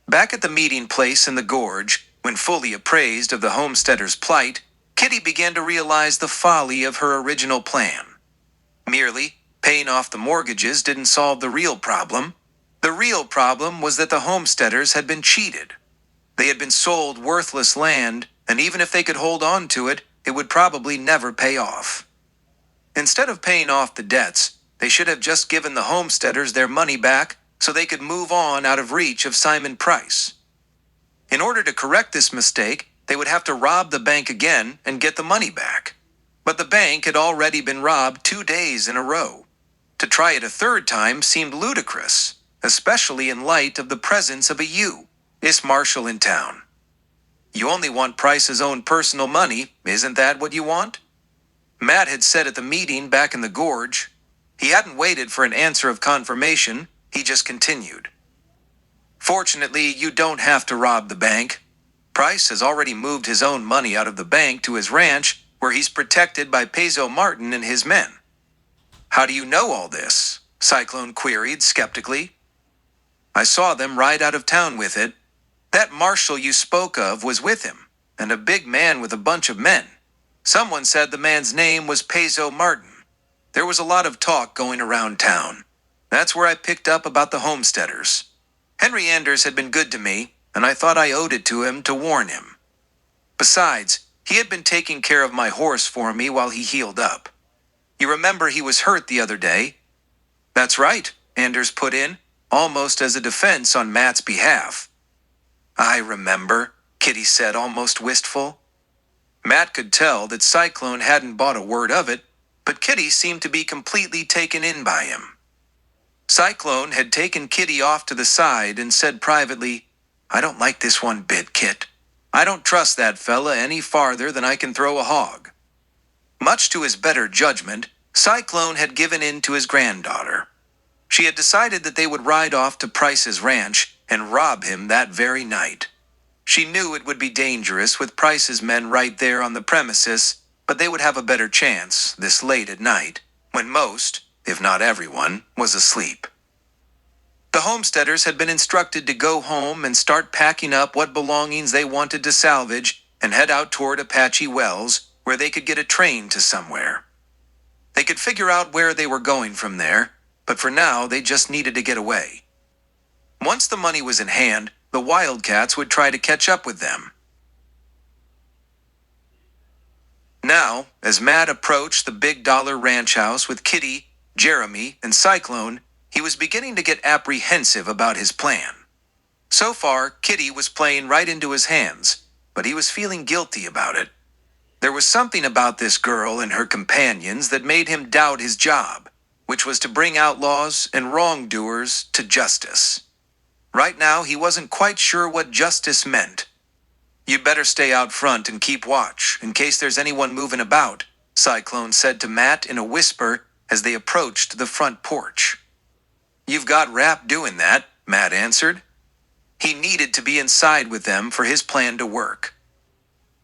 Back at the meeting place in the gorge, when fully appraised of the homesteader's plight, Kitty began to realize the folly of her original plan. Merely paying off the mortgages didn't solve the real problem. The real problem was that the homesteaders had been cheated. They had been sold worthless land, and even if they could hold on to it, it would probably never pay off. Instead of paying off the debts, they should have just given the homesteaders their money back so they could move on out of reach of Simon Price. In order to correct this mistake, they would have to rob the bank again and get the money back. But the bank had already been robbed 2 days in a row. To try it a third time seemed ludicrous, especially in light of the presence of a U.S. Marshal in town. You only want Price's own personal money, isn't that what you want? Matt had said at the meeting back in the gorge. He hadn't waited for an answer of confirmation, he just continued. Fortunately, you don't have to rob the bank. Price has already moved his own money out of the bank to his ranch, where he's protected by Peso Martin and his men. How do you know all this? Cyclone queried skeptically. I saw them ride out of town with it. That marshal you spoke of was with him, and a big man with a bunch of men. Someone said the man's name was Peso Martin. There was a lot of talk going around town. That's where I picked up about the homesteaders. Henry Anders had been good to me, and I thought I owed it to him to warn him. Besides, he had been taking care of my horse for me while he healed up. You remember he was hurt the other day? That's right, Anders put in, almost as a defense on Matt's behalf. I remember, Kitty said, almost wistful. Matt could tell that Cyclone hadn't bought a word of it, but Kitty seemed to be completely taken in by him. Cyclone had taken Kitty off to the side and said privately, I don't like this one bit, Kit. I don't trust that fella any farther than I can throw a hog. Much to his better judgment, Cyclone had given in to his granddaughter. She had decided that they would ride off to Price's ranch and rob him that very night. She knew it would be dangerous with Price's men right there on the premises, but they would have a better chance this late at night, when most, if not everyone, was asleep. The homesteaders had been instructed to go home and start packing up what belongings they wanted to salvage and head out toward Apache Wells, where they could get a train to somewhere. They could figure out where they were going from there, but for now they just needed to get away. Once the money was in hand, the Wildcats would try to catch up with them. Now, as Matt approached the Big Dollar Ranch house with Kitty, Jeremy, and Cyclone, he was beginning to get apprehensive about his plan. So far, Kitty was playing right into his hands, but he was feeling guilty about it. There was something about this girl and her companions that made him doubt his job, which was to bring outlaws and wrongdoers to justice. Right now, he wasn't quite sure what justice meant. You'd better stay out front and keep watch, in case there's anyone moving about, Cyclone said to Matt in a whisper as they approached the front porch. You've got Rap doing that, Matt answered. He needed to be inside with them for his plan to work.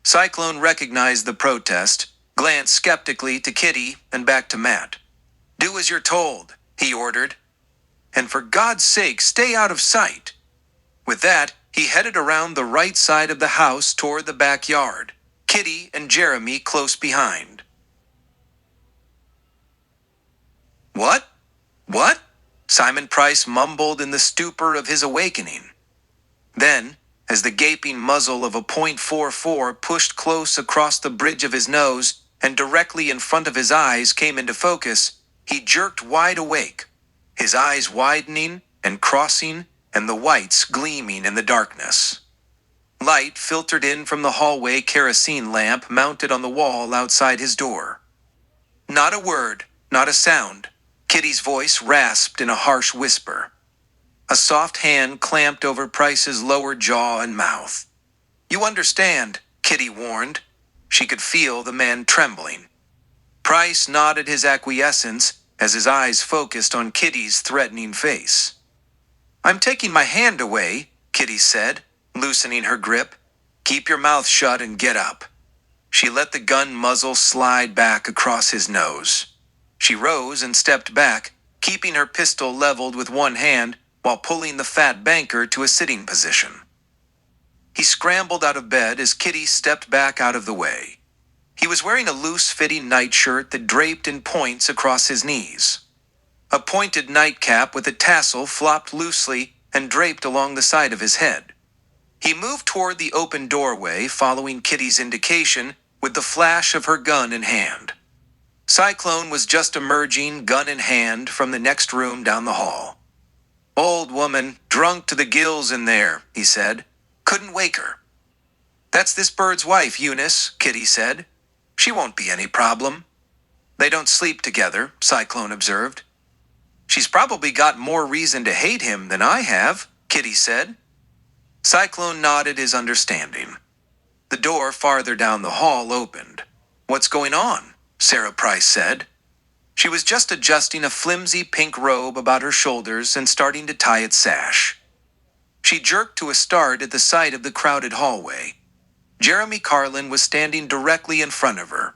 Cyclone recognized the protest, glanced skeptically to Kitty and back to Matt. "Do as you're told," he ordered. "And for God's sake, stay out of sight." With that, he headed around the right side of the house toward the backyard, Kitty and Jeremy close behind. "What? What?" Simon Price mumbled in the stupor of his awakening. Then, as the gaping muzzle of a .44 pushed close across the bridge of his nose and directly in front of his eyes came into focus, he jerked wide awake, his eyes widening and crossing and the whites gleaming in the darkness. Light filtered in from the hallway kerosene lamp mounted on the wall outside his door. Not a word, not a sound. Kitty's voice rasped in a harsh whisper. A soft hand clamped over Price's lower jaw and mouth. "You understand," Kitty warned. She could feel the man trembling. Price nodded his acquiescence as his eyes focused on Kitty's threatening face. "I'm taking my hand away," Kitty said, loosening her grip. "Keep your mouth shut and get up." She let the gun muzzle slide back across his nose. She rose and stepped back, keeping her pistol leveled with one hand while pulling the fat banker to a sitting position. He scrambled out of bed as Kitty stepped back out of the way. He was wearing a loose-fitting nightshirt that draped in points across his knees. A pointed nightcap with a tassel flopped loosely and draped along the side of his head. He moved toward the open doorway, following Kitty's indication, with the flash of her gun in hand. Cyclone was just emerging, gun in hand, from the next room down the hall. "Old woman, drunk to the gills in there," he said. "Couldn't wake her." "That's this bird's wife, Eunice," Kitty said. "She won't be any problem." "They don't sleep together," Cyclone observed. "She's probably got more reason to hate him than I have," Kitty said. Cyclone nodded his understanding. The door farther down the hall opened. "What's going on?" Sarah Price said. She was just adjusting a flimsy pink robe about her shoulders and starting to tie its sash. She jerked to a start at the side of the crowded hallway. Jeremy Carlin was standing directly in front of her.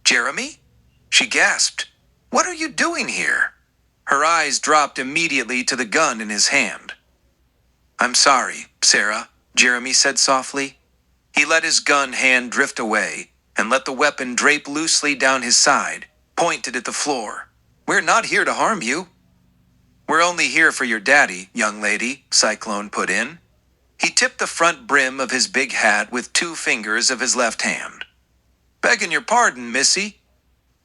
"Jeremy?" She gasped. "What are you doing here?" Her eyes dropped immediately to the gun in his hand. "I'm sorry, Sarah," Jeremy said softly. He let his gun hand drift away and let the weapon drape loosely down his side, pointed at the floor. "We're not here to harm you." "We're only here for your daddy, young lady," Cyclone put in. He tipped the front brim of his big hat with 2 fingers of his left hand. "Begging your pardon, missy."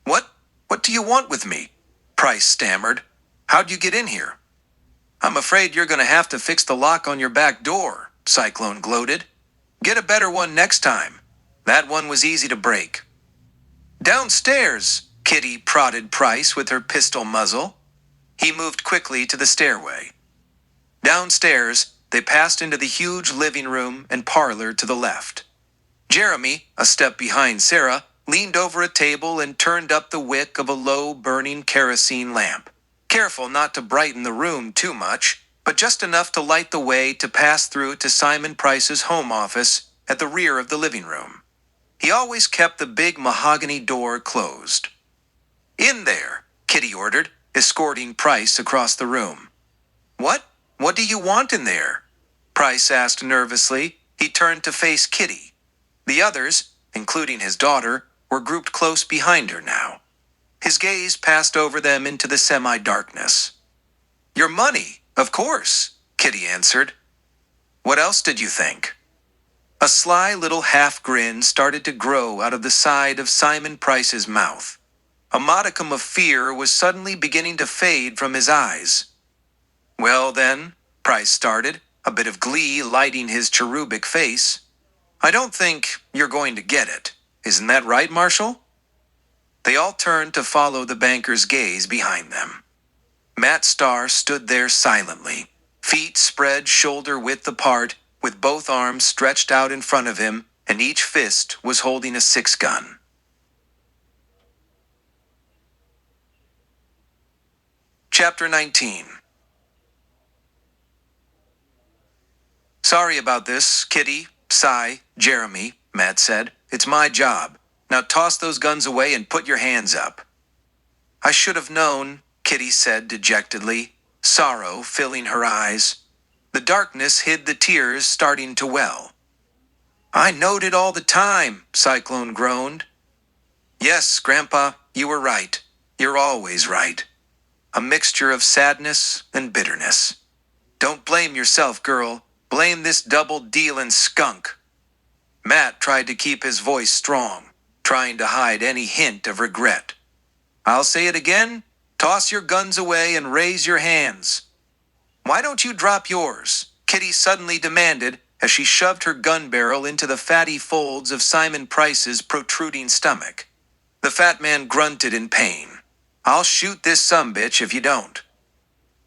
What do you want with me?" Price stammered. "How'd you get in here?" "I'm afraid you're going to have to fix the lock on your back door," Cyclone gloated. "Get a better one next time. That one was easy to break." "Downstairs," Kitty prodded Price with her pistol muzzle. He moved quickly to the stairway. Downstairs, they passed into the huge living room and parlor to the left. Jeremy, a step behind Sarah, leaned over a table and turned up the wick of a low, burning kerosene lamp. Careful not to brighten the room too much, but just enough to light the way to pass through to Simon Price's home office at the rear of the living room. He always kept the big mahogany door closed. "In there," Kitty ordered, escorting Price across the room. What do you want in there?" Price asked nervously. He turned to face Kitty. The others, including his daughter, were grouped close behind her now. His gaze passed over them into the semi-darkness. "Your money, of course," Kitty answered. "What else did you think?" A sly little half-grin started to grow out of the side of Simon Price's mouth. A modicum of fear was suddenly beginning to fade from his eyes. "Well then," Price started, a bit of glee lighting his cherubic face. "I don't think you're going to get it. Isn't that right, Marshall?" They all turned to follow the banker's gaze behind them. Matt Starr stood there silently, feet spread shoulder-width apart, with both arms stretched out in front of him, and each fist was holding a 6-gun. Chapter 19. "Sorry about this, Kitty, Cy, Jeremy," Matt said. It's my job. Now toss those guns away and put your hands up." "I should have known," Kitty said dejectedly, sorrow filling her eyes. The darkness hid the tears starting to well. "I knowed it all the time," Cyclone groaned. "Yes, Grandpa, you were right. You're always right. A mixture of sadness and bitterness. Don't blame yourself, girl. Blame this double-dealing skunk." Matt tried to keep his voice strong, trying to hide any hint of regret. "I'll say it again. Toss your guns away and raise your hands." "Why don't you drop yours?" Kitty suddenly demanded as she shoved her gun barrel into the fatty folds of Simon Price's protruding stomach. The fat man grunted in pain. "I'll shoot this sumbitch if you don't."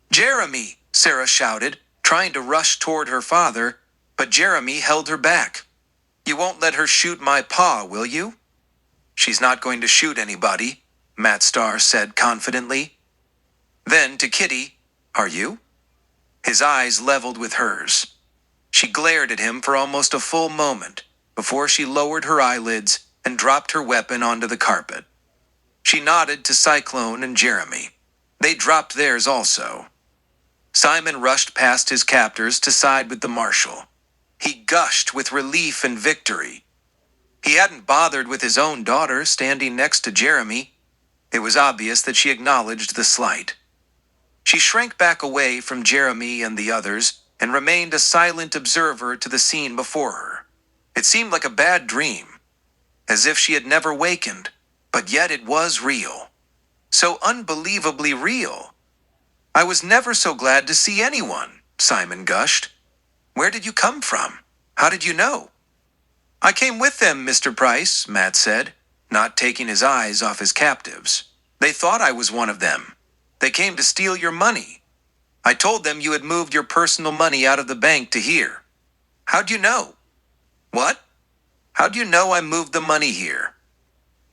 "Jeremy!" Sarah shouted, trying to rush toward her father, but Jeremy held her back. "You won't let her shoot my pa, will you?" "She's not going to shoot anybody," Matt Starr said confidently. Then to Kitty, "Are you?" His eyes leveled with hers. She glared at him for almost a full moment before she lowered her eyelids and dropped her weapon onto the carpet. She nodded to Cyclone and Jeremy. They dropped theirs also. Simon rushed past his captors to side with the marshal. He gushed with relief and victory. He hadn't bothered with his own daughter standing next to Jeremy. It was obvious that she acknowledged the slight. She shrank back away from Jeremy and the others and remained a silent observer to the scene before her. It seemed like a bad dream, as if she had never wakened, but yet it was real. So unbelievably real. "I was never so glad to see anyone," Simon gushed. "Where did you come from? How did you know?" "I came with them, Mr. Price," Matt said, not taking his eyes off his captives. "They thought I was one of them. They came to steal your money. I told them you had moved your personal money out of the bank to here." "How'd you know?" "What? How'd you know I moved the money here?"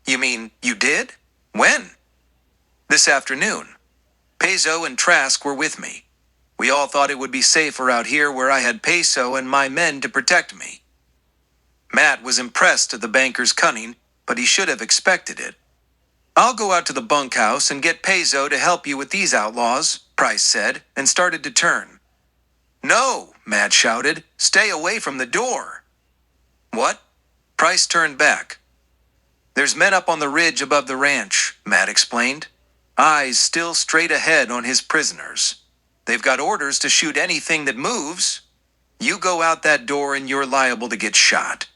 "You mean you did? When?" "This afternoon. Peso and Trask were with me. We all thought it would be safer out here where I had Peso and my men to protect me." Matt was impressed at the banker's cunning, but he should have expected it. "I'll go out to the bunkhouse and get Peso to help you with these outlaws," Price said, and started to turn. "No," Matt shouted. "Stay away from the door." "What?" Price turned back. "There's men up on the ridge above the ranch," Matt explained, eyes still straight ahead on his prisoners. "They've got orders to shoot anything that moves. You go out that door and you're liable to get shot."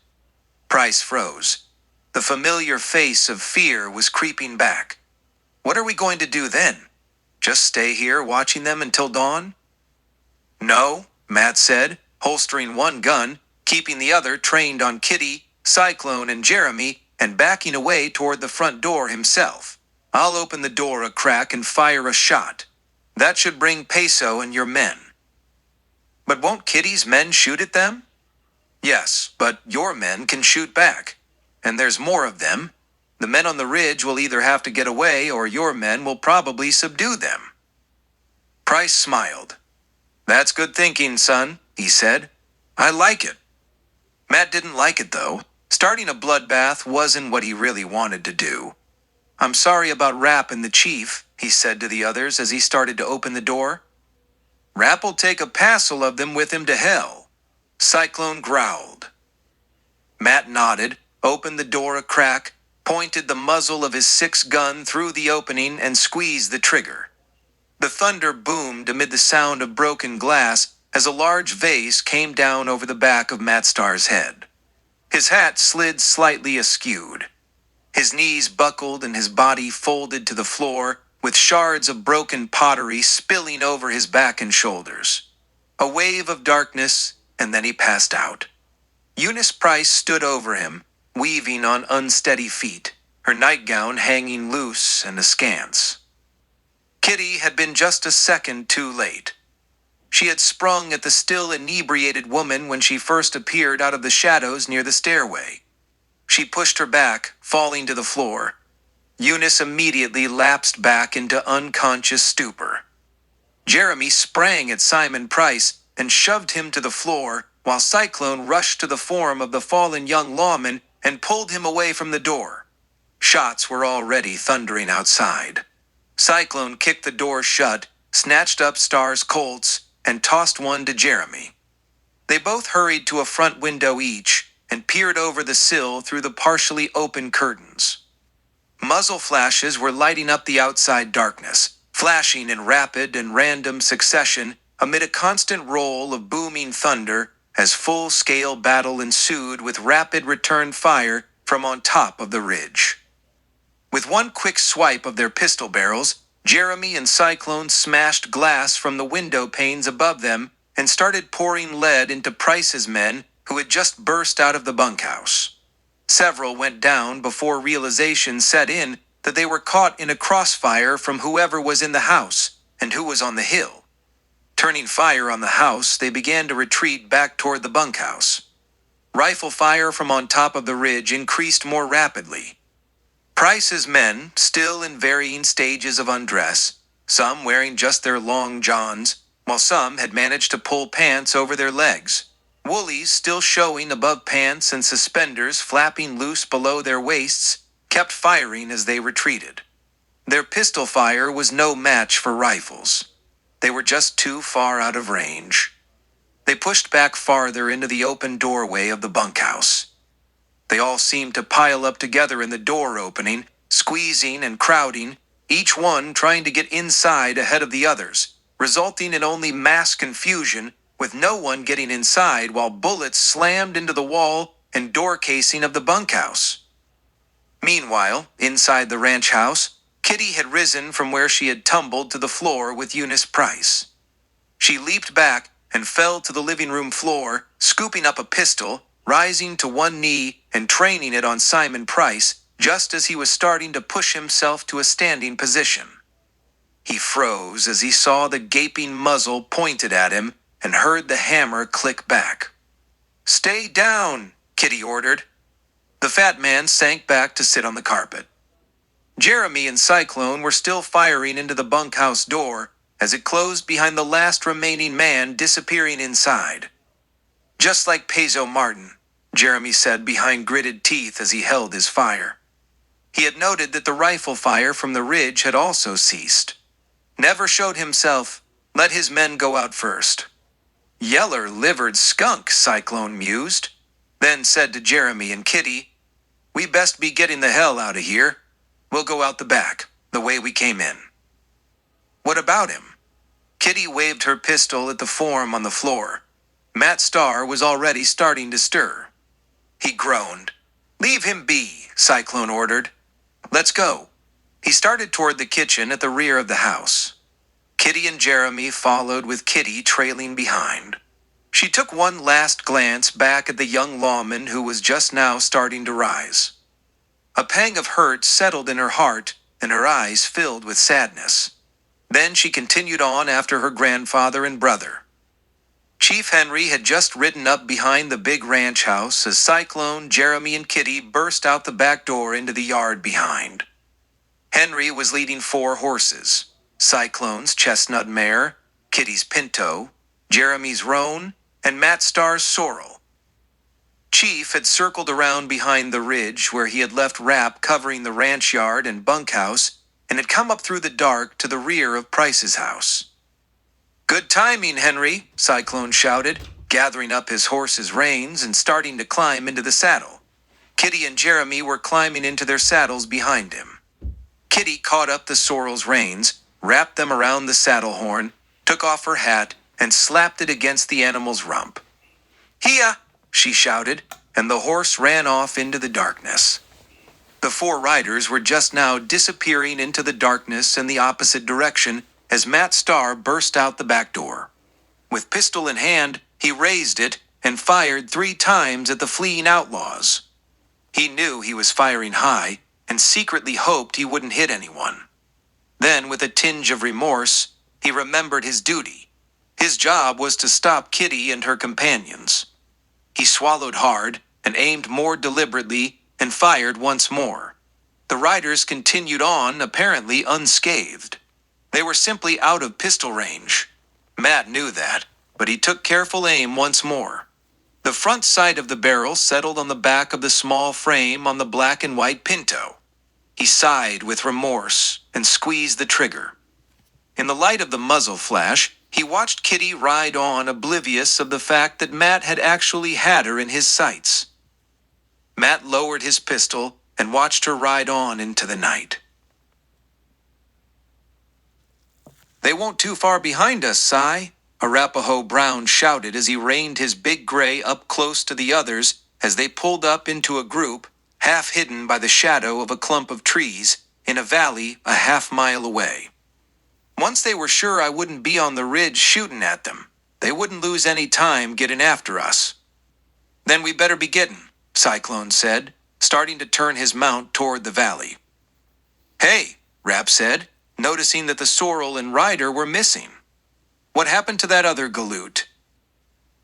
Price froze. The familiar face of fear was creeping back. "What are we going to do then? Just stay here watching them until dawn?" "No," Matt said, holstering one gun, keeping the other trained on Kitty, Cyclone, and Jeremy, and backing away toward the front door himself. "I'll open the door a crack and fire a shot. That should bring Peso and your men." "But won't Kitty's men shoot at them?" "Yes, but your men can shoot back. And there's more of them. The men on the ridge will either have to get away or your men will probably subdue them." Price smiled. "That's good thinking, son," he said. "I like it." Matt didn't like it, though. Starting a bloodbath wasn't what he really wanted to do. "I'm sorry about Rapp and the chief," he said to the others as he started to open the door. "Rapp'll take a passel of them with him to hell," Cyclone growled. Matt nodded, opened the door a crack, pointed the muzzle of his 6 gun through the opening and squeezed the trigger. The thunder boomed amid the sound of broken glass as a large vase came down over the back of Matt Starr's head. His hat slid slightly askewed. His knees buckled and his body folded to the floor, with shards of broken pottery spilling over his back and shoulders. A wave of darkness, and then he passed out. Eunice Price stood over him, weaving on unsteady feet, her nightgown hanging loose and askance. Kitty had been just a second too late. She had sprung at the still inebriated woman when she first appeared out of the shadows near the stairway. She pushed her back, falling to the floor. Eunice immediately lapsed back into unconscious stupor. Jeremy sprang at Simon Price and shoved him to the floor, while Cyclone rushed to the form of the fallen young lawman and pulled him away from the door. Shots were already thundering outside. Cyclone kicked the door shut, snatched up Star's Colts, and tossed one to Jeremy. They both hurried to a front window each and peered over the sill through the partially open curtains. Muzzle flashes were lighting up the outside darkness, flashing in rapid and random succession amid a constant roll of booming thunder as full-scale battle ensued with rapid return fire from on top of the ridge. With one quick swipe of their pistol barrels, Jeremy and Cyclone smashed glass from the window panes above them and started pouring lead into Price's men who had just burst out of the bunkhouse. Several went down before realization set in that they were caught in a crossfire from whoever was in the house and who was on the hill. Turning fire on the house, they began to retreat back toward the bunkhouse. Rifle fire from on top of the ridge increased more rapidly. Price's men, still in varying stages of undress, some wearing just their long johns, while some had managed to pull pants over their legs. Woolies still showing above pants and suspenders flapping loose below their waists, kept firing as they retreated. Their pistol fire was no match for rifles. They were just too far out of range. They pushed back farther into the open doorway of the bunkhouse. They all seemed to pile up together in the door opening, squeezing and crowding, each one trying to get inside ahead of the others, resulting in only mass confusion, with no one getting inside while bullets slammed into the wall and door casing of the bunkhouse. Meanwhile, inside the ranch house, Kitty had risen from where she had tumbled to the floor with Eunice Price. She leaped back and fell to the living room floor, scooping up a pistol, rising to one knee and training it on Simon Price just as he was starting to push himself to a standing position. He froze as he saw the gaping muzzle pointed at him and heard the hammer click back. "Stay down," Kitty ordered. The fat man sank back to sit on the carpet. Jeremy and Cyclone were still firing into the bunkhouse door as it closed behind the last remaining man disappearing inside. "Just like Peso Martin," Jeremy said behind gritted teeth as he held his fire. He had noted that the rifle fire from the ridge had also ceased. "Never showed himself. Let his men go out first." "Yeller-livered skunk," Cyclone mused, then said to Jeremy and Kitty, "We best be getting the hell out of here. We'll go out the back, the way we came in." "What about him?" Kitty waved her pistol at the form on the floor. Matt Starr was already starting to stir. He groaned. "Leave him be," Cyclone ordered. "Let's go." He started toward the kitchen at the rear of the house. Kitty and Jeremy followed with Kitty trailing behind. She took one last glance back at the young lawman who was just now starting to rise. A pang of hurt settled in her heart, and her eyes filled with sadness. Then she continued on after her grandfather and brother. Chief Henry had just ridden up behind the big ranch house as Cyclone, Jeremy, and Kitty burst out the back door into the yard behind. Henry was leading 4 horses: Cyclone's chestnut mare, Kitty's pinto, Jeremy's roan, and Matt Starr's sorrel. Chief had circled around behind the ridge where he had left Rap covering the ranch yard and bunkhouse and had come up through the dark to the rear of Price's house. "Good timing, Henry," Cyclone shouted, gathering up his horse's reins and starting to climb into the saddle. Kitty and Jeremy were climbing into their saddles behind him. Kitty caught up the sorrel's reins, wrapped them around the saddle horn, took off her hat, and slapped it against the animal's rump. "Hia!" she shouted, and the horse ran off into the darkness. The 4 riders were just now disappearing into the darkness in the opposite direction as Matt Starr burst out the back door. With pistol in hand, he raised it and fired 3 times at the fleeing outlaws. He knew he was firing high and secretly hoped he wouldn't hit anyone. Then, with a tinge of remorse, he remembered his duty. His job was to stop Kitty and her companions. He swallowed hard and aimed more deliberately and fired once more. The riders continued on, apparently unscathed. They were simply out of pistol range. Matt knew that, but he took careful aim once more. The front sight of the barrel settled on the back of the small frame on the black and white Pinto. He sighed with remorse and squeezed the trigger. In the light of the muzzle flash, he watched Kitty ride on, oblivious of the fact that Matt had actually had her in his sights. Matt lowered his pistol and watched her ride on into the night. "They won't too far behind us, Cy," Arapaho Brown shouted as he reined his big gray up close to the others as they pulled up into a group, half hidden by the shadow of a clump of trees, in a valley a half-mile away. "Once they were sure I wouldn't be on the ridge shooting at them, they wouldn't lose any time getting after us." "Then we better be getting," Cyclone said, starting to turn his mount toward the valley. "Hey," Rap said, noticing that the sorrel and rider were missing. "What happened to that other galoot?"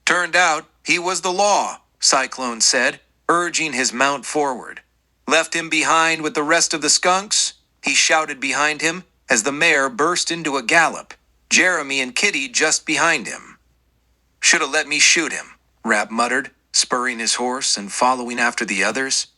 "Turned out he was the law," Cyclone said, urging his mount forward. "Left him behind with the rest of the skunks?" he shouted behind him as the mare burst into a gallop, Jeremy and Kitty just behind him. "Should have let me shoot him," Rap muttered, spurring his horse and following after the others.